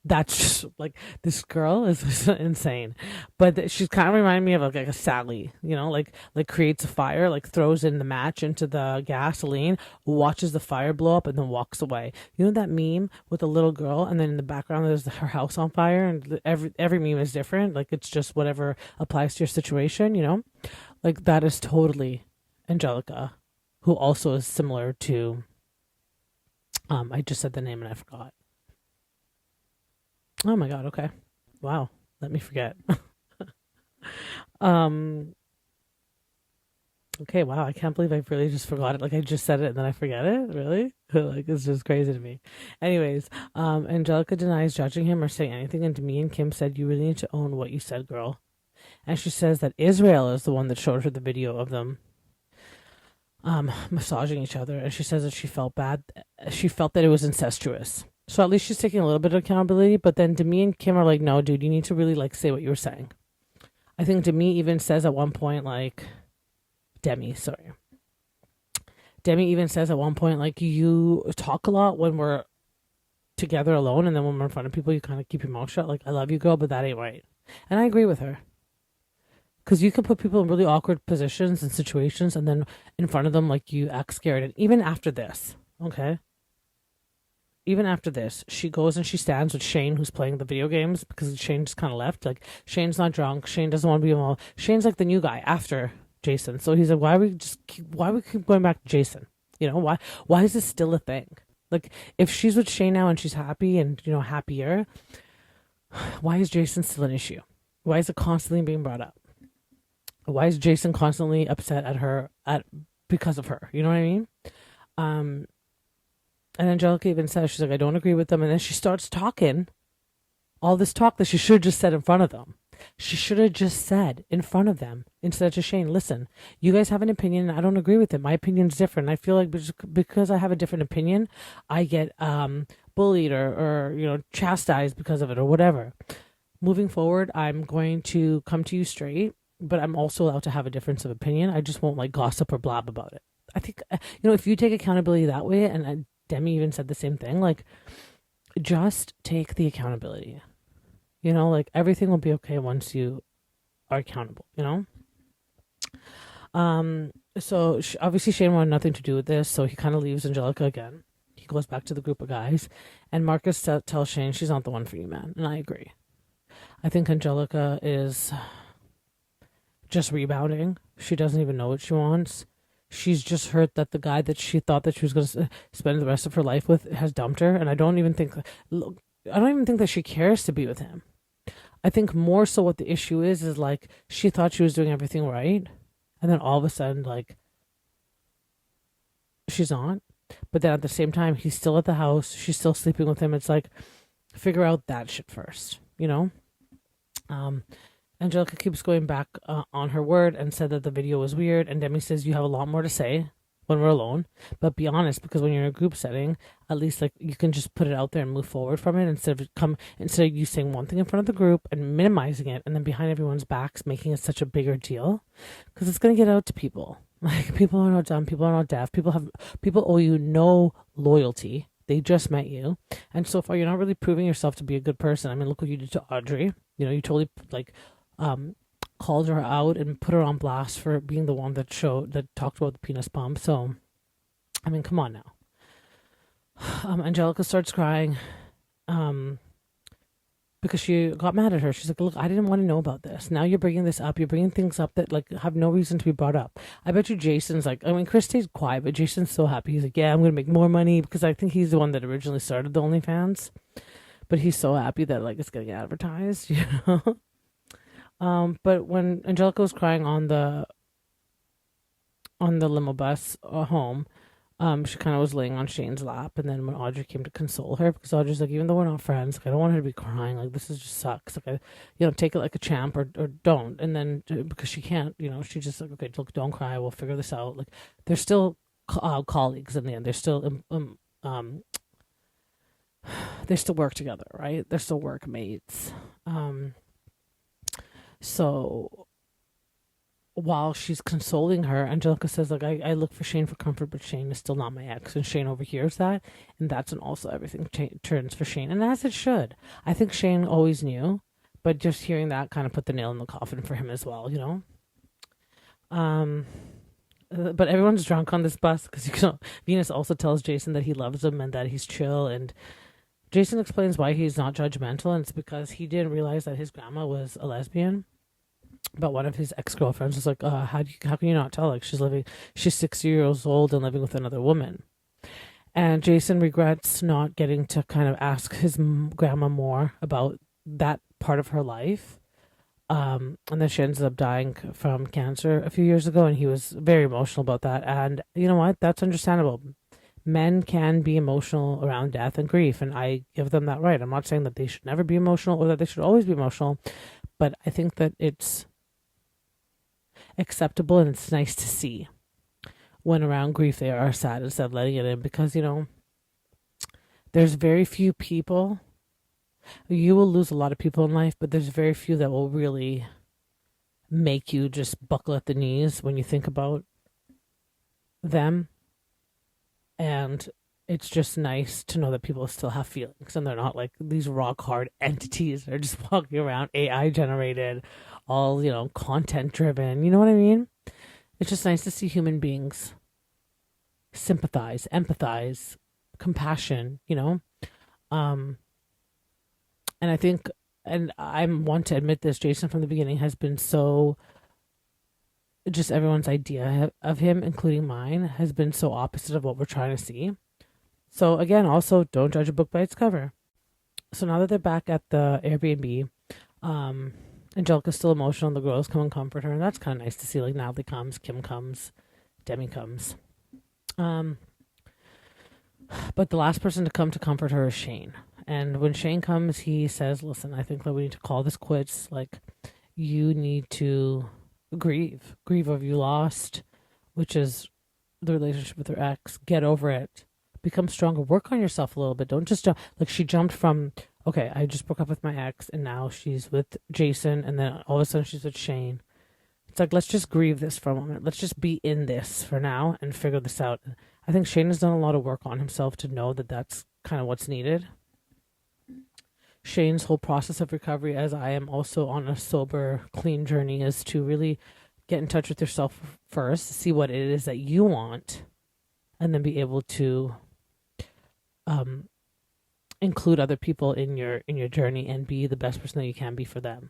That's just like, this girl is insane. But she's kind of reminding me of like a Sally, like creates a fire, like throws in the match into the gasoline, watches the fire blow up, and then walks away. You know that meme with a little girl, and then in the background there's her house on fire, and every meme is different. Like it's just whatever applies to your situation, Like that is totally Angelica, who also is similar to. I just said the name and I forgot. Oh my god, okay. Wow. Let me forget. um okay, wow, I can't believe I really just forgot it. Like I just said it and then I forget it. Really? Like it's just crazy to me. Anyways, Angelica denies judging him or saying anything, and Demi and Kim said, you really need to own what you said, girl. And she says that Israel is the one that showed her the video of them massaging each other, and she says that she felt bad. She felt that it was incestuous. So at least she's taking a little bit of accountability. But then Demi and Kim are like, no, dude, you need to really like say what you were saying. I think Demi even says at one point, like, Demi even says at one point, like, you talk a lot when we're together alone, and then when we're in front of people, you kind of keep your mouth shut. Like, I love you, girl, but that ain't right. And I agree with her. Because you can put people in really awkward positions and situations, and then in front of them, like, you act scared. And even after this, okay? Even after this, she goes and she stands with Shayne, who's playing the video games, because Shayne just kind of left. Like, Shayne's not drunk. Shayne doesn't want to be involved. Shayne's like the new guy after Jason. So he's like, why we keep going back to Jason? Why is this still a thing? Like, if she's with Shayne now and she's happy and, happier, why is Jason still an issue? Why is it constantly being brought up? Why is Jason constantly upset at her because of her? You know what I mean? And Angelica even says, she's like, I don't agree with them. And then she starts talking all this talk that she should have just said in front of them. She should have just said in front of them instead of to Shayne, listen, you guys have an opinion. And I don't agree with it. My opinion's different. I feel like because I have a different opinion, I get bullied or chastised because of it or whatever. Moving forward, I'm going to come to you straight, but I'm also allowed to have a difference of opinion. I just won't like gossip or blab about it. I think, if you take accountability that way, and Demi even said the same thing, like, just take the accountability. Like, everything will be okay once you are accountable, So obviously Shayne wanted nothing to do with this, so he kind of leaves Angelica again. He goes back to the group of guys, and Marcus tells Shayne, she's not the one for you, man. And I agree. I think Angelica is just rebounding. She doesn't even know what she wants. She's just hurt that the guy that she thought that she was going to spend the rest of her life with has dumped her. And I don't even think that she cares to be with him. I think more so what the issue is like, she thought she was doing everything right. And then all of a sudden, like, she's not. But then at the same time, he's still at the house. She's still sleeping with him. It's like, figure out that shit first, Angelica keeps going back on her word and said that the video was weird. And Demi says, you have a lot more to say when we're alone, but be honest, because when you're in a group setting, at least like you can just put it out there and move forward from it instead of you saying one thing in front of the group and minimizing it, and then behind everyone's backs making it such a bigger deal, because it's going to get out to people. Like, people are not dumb, people are not deaf, people owe you no loyalty. They just met you, and so far you're not really proving yourself to be a good person. I mean, look what you did to Audrey. You totally called her out and put her on blast for being the one that talked about the penis pump. So, I mean, come on now. Angelica starts crying because she got mad at her. She's like, look, I didn't want to know about this. Now you're bringing this up. You're bringing things up that like have no reason to be brought up. I bet you Jason's like, I mean, Chris stays quiet, but Jason's so happy. He's like, yeah, I'm going to make more money, because I think he's the one that originally started the OnlyFans. But he's so happy that like it's going to get advertised, But when Angelica was crying on the limo bus home, she kind of was laying on Shayne's lap, and then when Audrey came to console her, because Audrey's like, even though we're not friends, like, I don't want her to be crying. Like, this is just sucks. Like, take it like a champ or don't. And then because she can't, she's just like, okay, look, don't cry. We'll figure this out. Like, they're still colleagues in the end. They're still they still work together, right? They're still workmates. So while she's consoling her, Angelica says, like, I look for Shayne for comfort, but Shayne is still not my ex. And Shayne overhears that. And that's when also everything turns for Shayne. And as it should. I think Shayne always knew. But just hearing that kind of put the nail in the coffin for him as well, you know? But everyone's drunk on this bus because Venus also tells Jason that he loves him and that he's chill. And Jason explains why he's not judgmental. And it's because he didn't realize that his grandma was a lesbian. But one of his ex-girlfriends was like, how can you not tell? Like, she's 60 years old and living with another woman. And Jason regrets not getting to kind of ask his grandma more about that part of her life. And then she ends up dying from cancer a few years ago, and he was very emotional about that. And you know what? That's understandable. Men can be emotional around death and grief, and I give them that right. I'm not saying that they should never be emotional or that they should always be emotional, but I think that it's acceptable and it's nice to see when around grief they are sad instead of letting it in, because there's very few people. You will lose a lot of people in life, but there's very few that will really make you just buckle at the knees when you think about them. And it's just nice to know that people still have feelings and they're not like these rock hard entities that are just walking around AI generated, all, content driven. You know what I mean? It's just nice to see human beings sympathize, empathize, compassion, And I think, and I want to admit this, Jason from the beginning has been so, just everyone's idea of him, including mine, has been so opposite of what we're trying to see. So again, also, don't judge a book by its cover. So now that they're back at the Airbnb, Angelica's still emotional, and the girls come and comfort her, and that's kind of nice to see. Like, Natalie comes, Kim comes, Demi comes. But the last person to come to comfort her is Shayne. And when Shayne comes, he says, listen, I think that we need to call this quits. Like, you need to grieve what you lost, which is the relationship with her ex. Get over it. Become stronger. Work on yourself a little bit. Don't just jump. Like, she jumped from, okay, I just broke up with my ex, and now she's with Jason, and then all of a sudden she's with Shayne. It's like, let's just grieve this for a moment. Let's just be in this for now and figure this out. I think Shayne has done a lot of work on himself to know that that's kind of what's needed. Shayne's whole process of recovery, as I am also on a sober, clean journey, is to really get in touch with yourself first, see what it is that you want, and then be able to include other people in your journey and be the best person that you can be for them.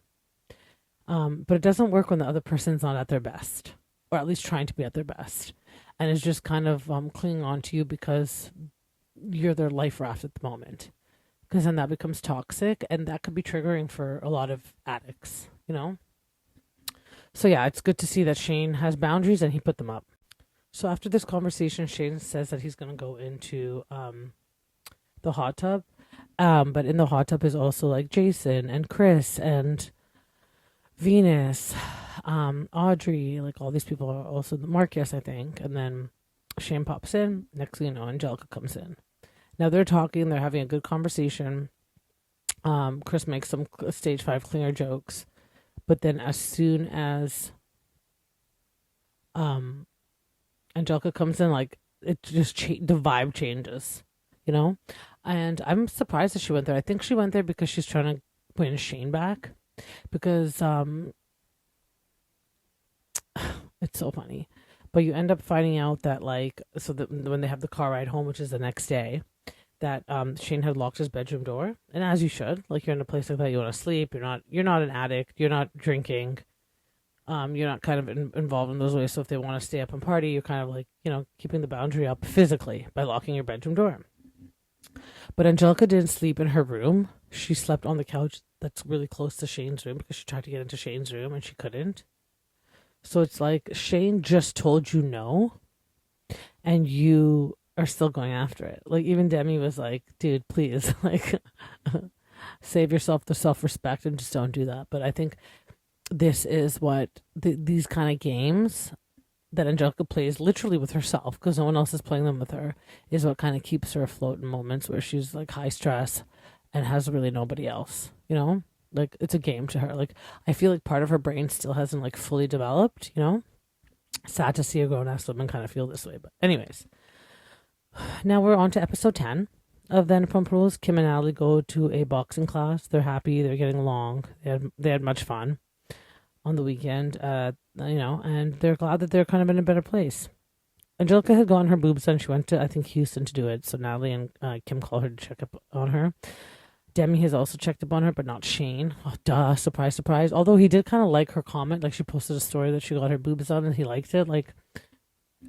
But it doesn't work when the other person's not at their best, or at least trying to be at their best, and is just kind of clinging on to you because you're their life raft at the moment. Because then that becomes toxic, and that could be triggering for a lot of addicts, So yeah, it's good to see that Shayne has boundaries and he put them up. So after this conversation, Shayne says that he's going to go into the hot tub. But in the hot tub is also like Jason and Chris and Venus, Audrey, like all these people are also Marcus, I think. And then Shayne pops in. Next thing you know, Angelica comes in. Now they're talking, they're having a good conversation. Chris makes some stage 5 clinger jokes. But then as soon as Angelica comes in, like, it just the vibe changes, And I'm surprised that she went there. I think she went there because she's trying to win Shayne back. Because it's so funny. But you end up finding out that, like, so that when they have the car ride home, which is the next day, that Shayne had locked his bedroom door, and as you should, like, you're in a place like that, you want to sleep. You're not an addict. You're not drinking. You're not kind of involved in those ways. So if they want to stay up and party, you're kind of like, keeping the boundary up physically by locking your bedroom door. But Angelica didn't sleep in her room. She slept on the couch that's really close to Shayne's room because she tried to get into Shayne's room and she couldn't. So it's like Shayne just told you no, and you are still going after it. Like, even Demi was like, dude, please, like, save yourself the self-respect and just don't do that. But I think this is what these kind of games that Angelica plays literally with herself, because no one else is playing them with her, is what kind of keeps her afloat in moments where she's like high stress and has really nobody else, Like, it's a game to her. Like, I feel like part of her brain still hasn't like fully developed, you know? Sad to see a grown ass woman kind of feel this way. But anyways, now we're on to episode 10 of Vanderpump Rules. Kim and Natalie go to a boxing class. They're happy. They're getting along. They had much fun on the weekend, and they're glad that they're kind of in a better place. Angelica had gotten her boobs done. She went to, I think, Houston to do it. So Natalie and Kim called her to check up on her. Demi has also checked up on her, but not Shayne. Oh, duh. Surprise, surprise. Although he did kind of like her comment. Like, she posted a story that she got her boobs done and he liked it. Like,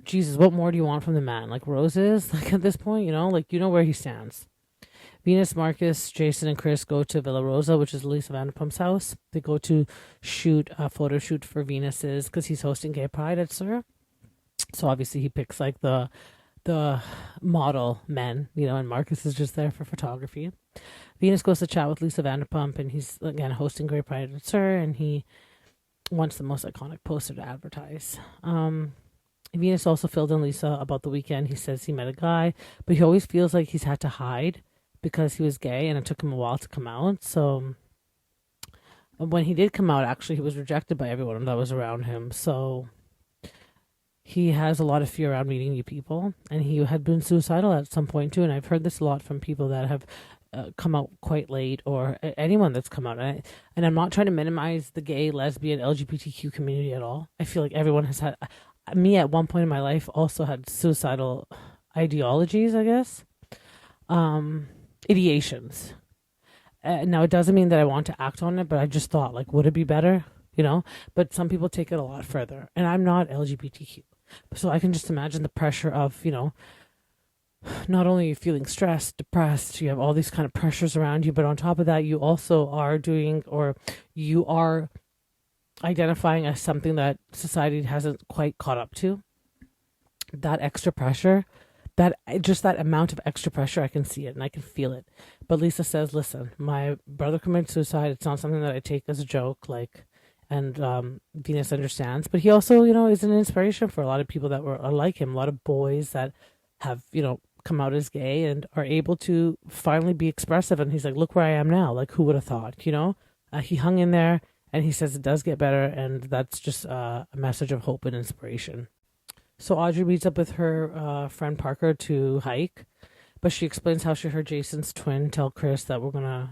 Jesus, what more do you want from the man? Like, roses? Like, at this point, like, where he stands. Venus, Marcus, Jason, and Chris go to Villa Rosa, which is Lisa Vanderpump's house. They go to shoot a photo shoot for Venus's because he's hosting Gay Pride at Sur. So obviously he picks like the model men, and Marcus is just there for photography. Venus goes to chat with Lisa Vanderpump, and he's again hosting Gay Pride at Sur, and he wants the most iconic poster to advertise. Venus also filled in Lisa about the weekend. He says he met a guy, but he always feels like he's had to hide because he was gay, and it took him a while to come out. So when he did come out, actually, he was rejected by everyone that was around him. So he has a lot of fear around meeting new people, and he had been suicidal at some point too. And I've heard this a lot from people that have come out quite late, or anyone that's come out. And I'm not trying to minimize the gay, lesbian, LGBTQ community at all. I feel like everyone has had. Me at one point in my life also had suicidal ideologies, I guess. Ideations. Now, it doesn't mean that I want to act on it, but I just thought, like, would it be better? But some people take it a lot further. And I'm not LGBTQ. So I can just imagine the pressure of, not only feeling stressed, depressed, you have all these kind of pressures around you, but on top of that, you also are doing, or you are identifying as something that society hasn't quite caught up to. That extra pressure, that amount of extra pressure, I can see it and I can feel it. But Lisa says, listen, my brother committed suicide. It's not something that I take as a joke, and Venus understands. But he also, is an inspiration for a lot of people that are like him, a lot of boys that have, come out as gay and are able to finally be expressive. And he's like, look where I am now. Like, who would have thought, he hung in there, and he says it does get better. And that's just a message of hope and inspiration. So Audrey meets up with her friend Parker to hike, but she explains how she heard Jason's twin tell Chris that we're gonna,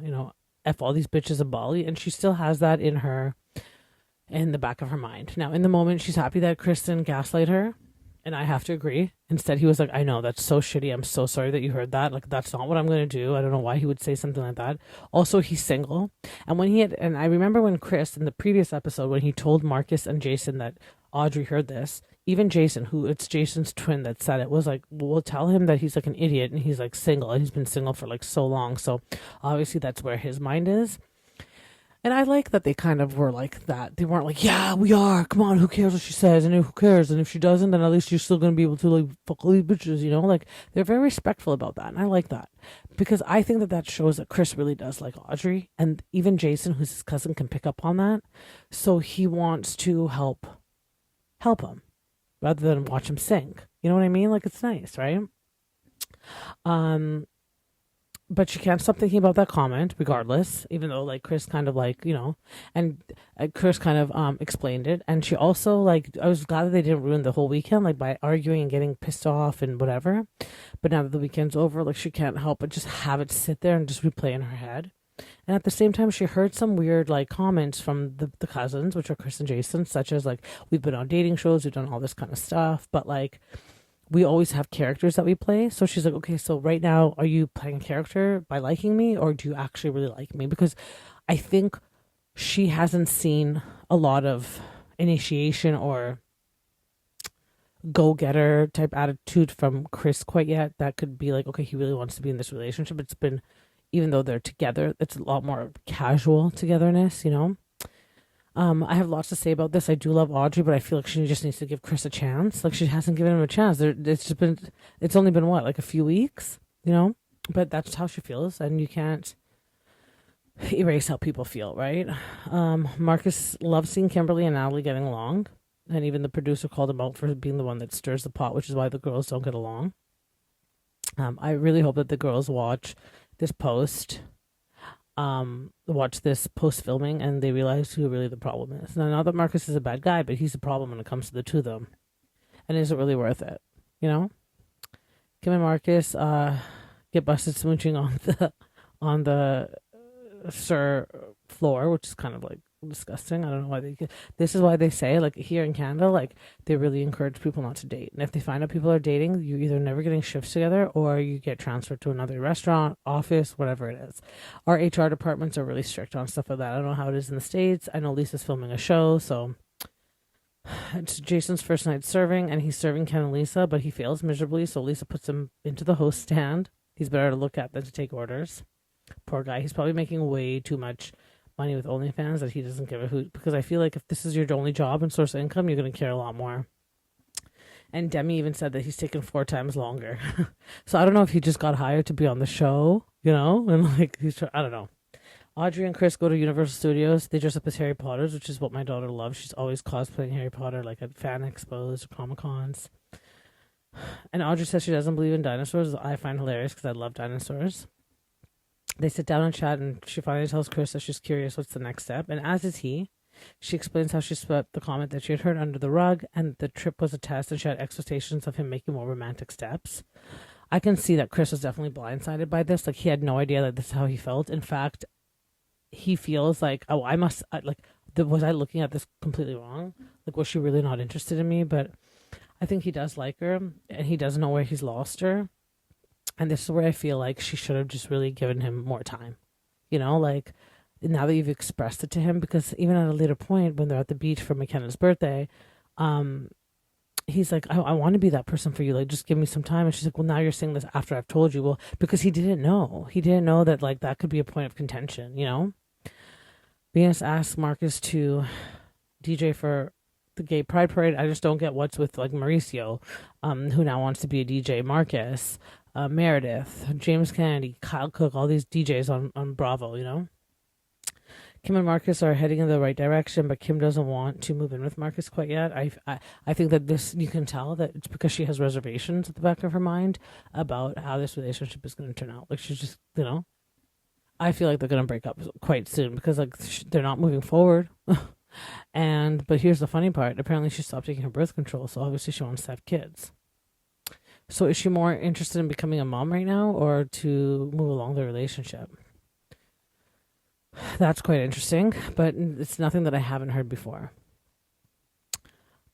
F all these bitches in Bali, and she still has that in the back of her mind. Now, in the moment, she's happy that Kristen gaslight her, and I have to agree. Instead, he was like, I know, that's so shitty. I'm so sorry that you heard that. Like, that's not what I'm going to do. I don't know why he would say something like that. Also, he's single. And and I remember when Chris, in the previous episode, when he told Marcus and Jason that Audrey heard this, even Jason, it's Jason's twin that said it, was like, we'll tell him that he's like an idiot and he's like single, and he's been single for like so long. So obviously that's where his mind is. And I like that they kind of were like that. They weren't like, yeah, we are. Come on, who cares what she says? And who cares? And if she doesn't, then at least you're still going to be able to, like, fuck all these bitches, Like, they're very respectful about that. And I like that. Because I think that shows that Chris really does like Audrey. And even Jason, who's his cousin, can pick up on that. So he wants to help him rather than watch him sink. You know what I mean? Like, it's nice, right? But she can't stop thinking about that comment, regardless, even though, like, Chris kind of, like, and Chris kind of explained it. And she also, like, I was glad that they didn't ruin the whole weekend, like, by arguing and getting pissed off and whatever. But now that the weekend's over, like, she can't help but just have it sit there and just replay in her head. And at the same time, she heard some weird, like, comments from the cousins, which are Chris and Jason, such as, like, we've been on dating shows, we've done all this kind of stuff, but, like, we always have characters that we play. So she's like, okay, so right now, are you playing a character by liking me, or do you actually really like me? Because I think she hasn't seen a lot of initiation or go-getter type attitude from Chris quite yet. That could be like, okay, he really wants to be in this relationship. It's been, even though they're together, it's a lot more casual togetherness, I have lots to say about this. I do love Audrey, but I feel like she just needs to give Chris a chance. Like, she hasn't given him a chance. It's only been what, like a few weeks, But that's how she feels, and you can't erase how people feel, right? Marcus loves seeing Kimberly and Natalie getting along, and even the producer called him out for being the one that stirs the pot, which is why the girls don't get along. I really hope that the girls watch this post. watch this post filming, and they realize who really the problem is. Now, not that Marcus is a bad guy, but he's the problem when it comes to the two of them, and is it really worth it? You know, Kim and Marcus get busted smooching on the Sir floor, which is kind of like disgusting. I don't know why they. This is why they say, like, here in Canada, like, they really encourage people not to date, and if they find out people are dating, you're either never getting shifts together or you get transferred to another restaurant, office, whatever it is. Our HR departments are really strict on stuff like that. I don't know how it is in the States. I know Lisa's filming a show, so it's Jason's first night serving, and he's serving Ken and Lisa, but he fails miserably, so Lisa puts him into the host stand. He's better to look at than to take orders. Poor guy. He's probably making way too much money with OnlyFans that he doesn't give a hoot, because I feel like if this is your only job and source of income, you're going to care a lot more. And Demi even said that he's taken 4 times longer. So I don't know if he just got hired to be on the show, you know, and like I don't know. Audrey and Chris go to Universal Studios. They dress up as Harry Potters, which is what my daughter loves. She's always cosplaying Harry Potter, like at fan expos or Comic Cons. And Audrey says she doesn't believe in dinosaurs. I find hilarious because I love dinosaurs. They sit down and chat, and she finally tells Chris that she's curious what's the next step, and as is he. She explains how she swept the comment that she had heard under the rug, and the trip was a test, and she had expectations of him making more romantic steps. I can see that Chris was definitely blindsided by this. Like, he had no idea that this is how he felt. In fact, he feels like, oh, was I looking at this completely wrong? Like, was she really not interested in me? But I think he does like her, and he does know where he's lost her. And this is where I feel like she should have just really given him more time. You know, like, now that you've expressed it to him, because even at a later point when they're at the beach for McKenna's birthday, he's like, I want to be that person for you. Like, just give me some time. And she's like, well, now you're saying this after I've told you. Well, because he didn't know. He didn't know that, like, that could be a point of contention, you know? Venus asks Marcus to DJ for the gay pride parade. I just don't get what's with, like, Mauricio, who now wants to be a DJ. Marcus, Meredith, James Kennedy, Kyle Cook, all these DJs on Bravo, you know? Kim and Marcus are heading in the right direction, but Kim doesn't want to move in with Marcus quite yet. I think that this, you can tell that it's because she has reservations at the back of her mind about how this relationship is going to turn out. Like, she's just, you know, I feel like they're going to break up quite soon because, like, they're not moving forward. But here's the funny part. Apparently she stopped taking her birth control, so obviously she wants to have kids. So is she more interested in becoming a mom right now or to move along the relationship? That's quite interesting, but it's nothing that I haven't heard before.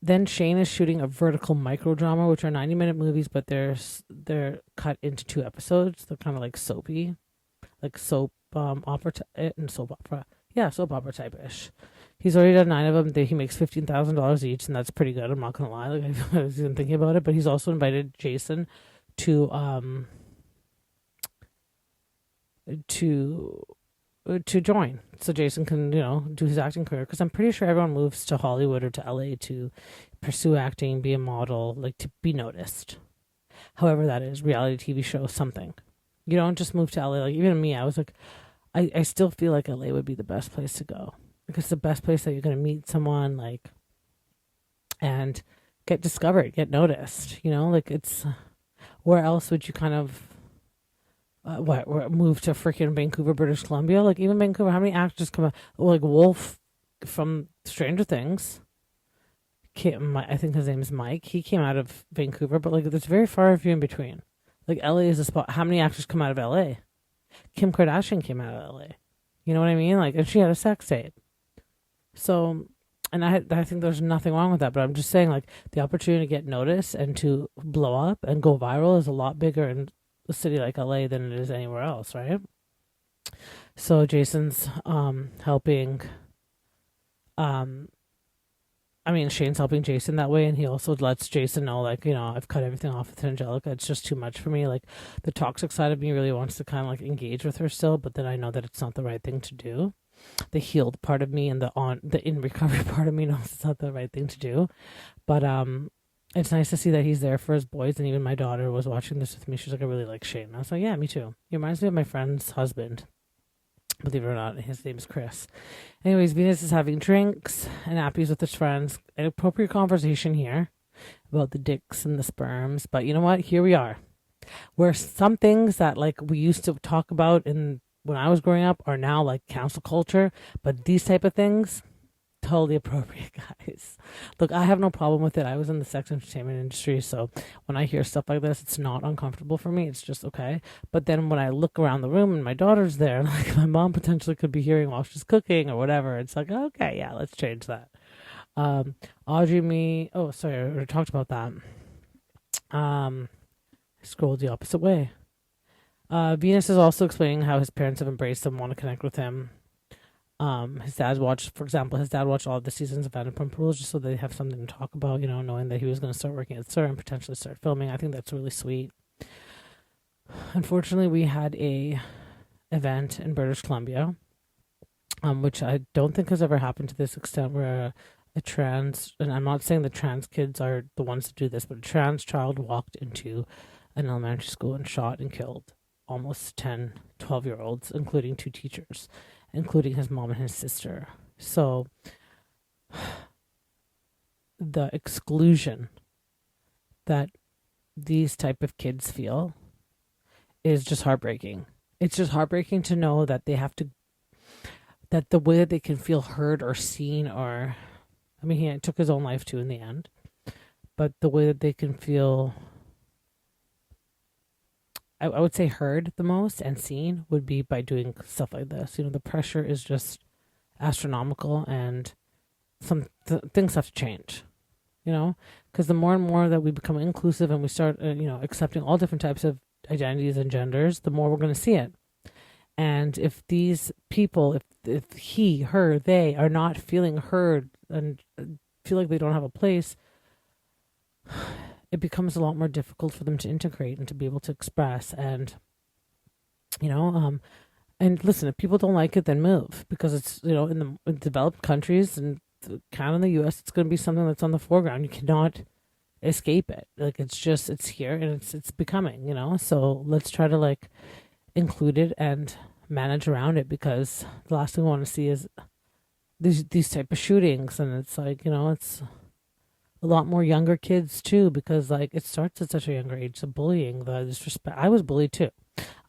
Then Shayne is shooting a vertical microdrama, which are 90-minute movies, but they're cut into 2 episodes. They're kind of like soapy, like soap opera and soap opera. Yeah, soap opera type-ish. He's already done 9 of them. He makes $15,000 each, and that's pretty good. I'm not gonna lie. Like, I was even thinking about it, but he's also invited Jason to join, so Jason can, you know, do his acting career. Because I'm pretty sure everyone moves to Hollywood or to LA to pursue acting, be a model, like to be noticed. However that is, reality TV show, something. You don't just move to LA. Like, even me, I was like, I still feel like LA would be the best place to go. Because it's the best place that you're going to meet someone, like, and get discovered, get noticed, you know? Like, it's, where else would you kind of, move to freaking Vancouver, British Columbia? Like, even Vancouver, how many actors come out? Like, Wolf from Stranger Things, I think his name is Mike. He came out of Vancouver, but, like, there's very far and few in between. Like, LA is a spot. How many actors come out of LA? Kim Kardashian came out of LA. You know what I mean? Like, and she had a sex tape. So, and I think there's nothing wrong with that, but I'm just saying, like, the opportunity to get noticed and to blow up and go viral is a lot bigger in a city like LA than it is anywhere else, right? So Jason's helping, Shayne's helping Jason that way, and he also lets Jason know, like, you know, I've cut everything off with Angelica. It's just too much for me. Like, the toxic side of me really wants to kind of, like, engage with her still, but then I know that it's not the right thing to do. The healed part of me and the in recovery part of me knows it's not the right thing to do. But it's nice to see that he's there for his boys. And even my daughter was watching this with me. She's like, I really like Shayne. I was like, yeah, me too. He reminds me of my friend's husband. Believe it or not, his name is Chris. Anyways, Venus is having drinks and appies with his friends. An appropriate conversation here about the dicks and the sperms. But you know what? Here we are. Where some things that, like, we used to talk about in when I was growing up are now like cancel culture, but these type of things, totally appropriate, guys. Look, I have no problem with it. I was in the sex entertainment industry, so when I hear stuff like this, it's not uncomfortable for me. It's just okay. But then when I look around the room and my daughter's there, like my mom potentially could be hearing while she's cooking or whatever, it's like, okay, yeah, let's change that. Audrey, oh, sorry, I already talked about that. I scrolled the opposite way. Venus is also explaining how his parents have embraced him, want to connect with him. His dad watched, for example, all of the seasons of Vanderpump Rules just so they have something to talk about, knowing that he was going to start working at SUR and potentially start filming. I think that's really sweet. Unfortunately, we had a event in British Columbia, which I don't think has ever happened to this extent, where a trans, and I'm not saying the trans kids are the ones to do this, but a trans child walked into an elementary school and shot and killed almost 10, 12-year-olds, including 2 teachers, including his mom and his sister. So the exclusion that these type of kids feel is just heartbreaking. It's just heartbreaking to know that they have to, that the way that they can feel heard or seen, or, I mean, he took his own life too in the end, but the way that they can feel, I would say heard the most and seen would be by doing stuff like this. The pressure is just astronomical, and some things have to change, because the more and more that we become inclusive and we start, accepting all different types of identities and genders, the more we're going to see it. And if these people, if he, her, they are not feeling heard and feel like they don't have a place, it becomes a lot more difficult for them to integrate and to be able to express. And, and listen, if people don't like it, then move, because it's, in the developed countries and Canada and the US, it's going to be something that's on the foreground. You cannot escape it. Like, it's here, and it's becoming, so let's try to include it and manage around it, because the last thing we want to see is these type of shootings. And it's it's a lot more younger kids too, because it starts at such a younger age. The bullying, the disrespect. I was bullied too.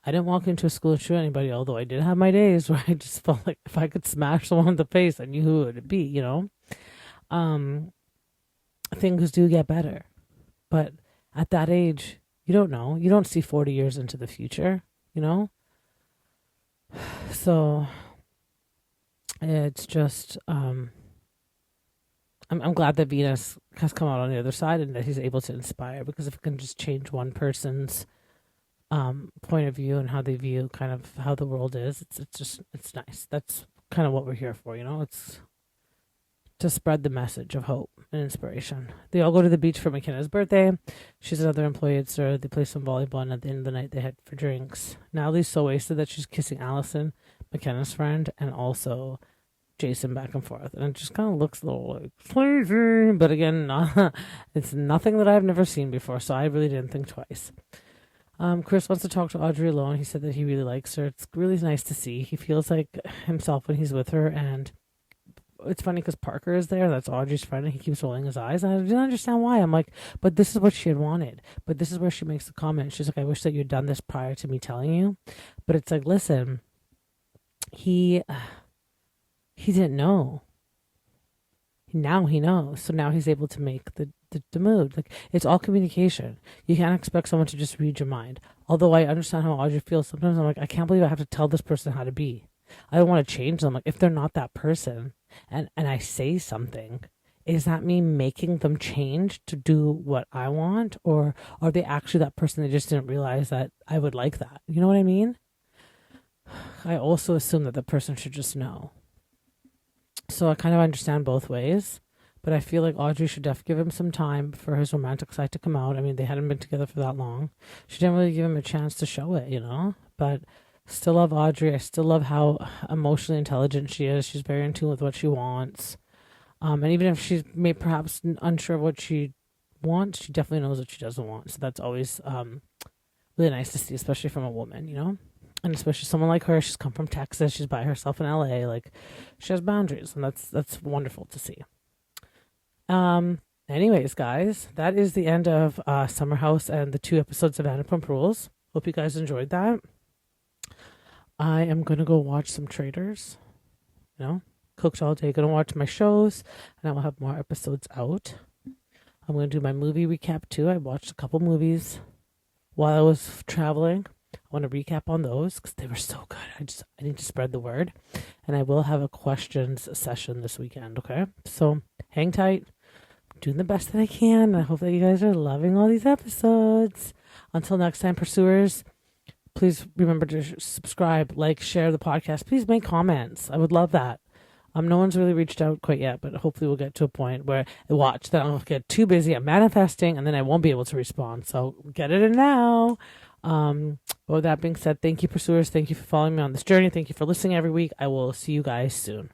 I didn't walk into a school and shoot anybody, although I did have my days where I just felt like if I could smash someone in the face, I knew who it would be, Things do get better. But at that age, you don't know. You don't see 40 years into the future, So it's just, I'm glad that Venus has come out on the other side and that he's able to inspire, because if it can just change one person's point of view and how they view kind of how the world is, it's nice. That's kind of what we're here for, It's to spread the message of hope and inspiration. They all go to the beach for McKenna's birthday. She's another employee at SUR. They play some volleyball, and at the end of the night, they head for drinks. Natalie's so wasted that she's kissing Allison, McKenna's friend, and also Jason back and forth. And it just kind of looks a little crazy. But again, it's nothing that I've never seen before, so I really didn't think twice. Chris wants to talk to Audrey alone. He said that he really likes her. It's really nice to see. He feels like himself when he's with her, and it's funny because Parker is there. That's Audrey's friend, and he keeps rolling his eyes. And I didn't understand why. I'm like, but this is what she had wanted. But this is where she makes the comment. She's like, I wish that you'd done this prior to me telling you. But it's like, listen, he didn't know. Now he knows. So now he's able to make the mood. Like, it's all communication. You can't expect someone to just read your mind. Although I understand how Audrey feels. Sometimes I'm like, I can't believe I have to tell this person how to be. I don't want to change them. Like, if they're not that person, and I say something, is that me making them change to do what I want? Or are they actually that person? They just didn't realize that I would like that. You know what I mean? I also assume that the person should just know. So I kind of understand both ways. But I feel like Audrey should definitely give him some time for his romantic side to come out. I mean, they hadn't been together for that long. She didn't really give him a chance to show it, But still love Audrey. I still love how emotionally intelligent she is. She's very in tune with what she wants. And even if she's perhaps unsure of what she wants, she definitely knows what she doesn't want. So that's always really nice to see, especially from a woman, And especially someone like her. She's come from Texas. She's by herself in LA. Like, she has boundaries, and that's wonderful to see. Anyways, guys, that is the end of Summer House and the 2 episodes of Vanderpump Rules. Hope you guys enjoyed that. I am going to go watch some Traders. You know, cooked all day. Going to watch my shows, and I will have more episodes out. I'm going to do my movie recap too. I watched a couple movies while I was traveling. I want to recap on those because they were so good. I need to spread the word, and I will have a questions session this weekend. Okay, so hang tight. I'm doing the best that I can. I hope that you guys are loving all these episodes. Until next time, pursuers. Please remember to subscribe, like, share the podcast. Please make comments. I would love that. No one's really reached out quite yet, but hopefully we'll get to a point where then I'll get too busy at manifesting and then I won't be able to respond. So get it in now. With that being said, thank you, pursuers. Thank you for following me on this journey. Thank you for listening every week. I will see you guys soon.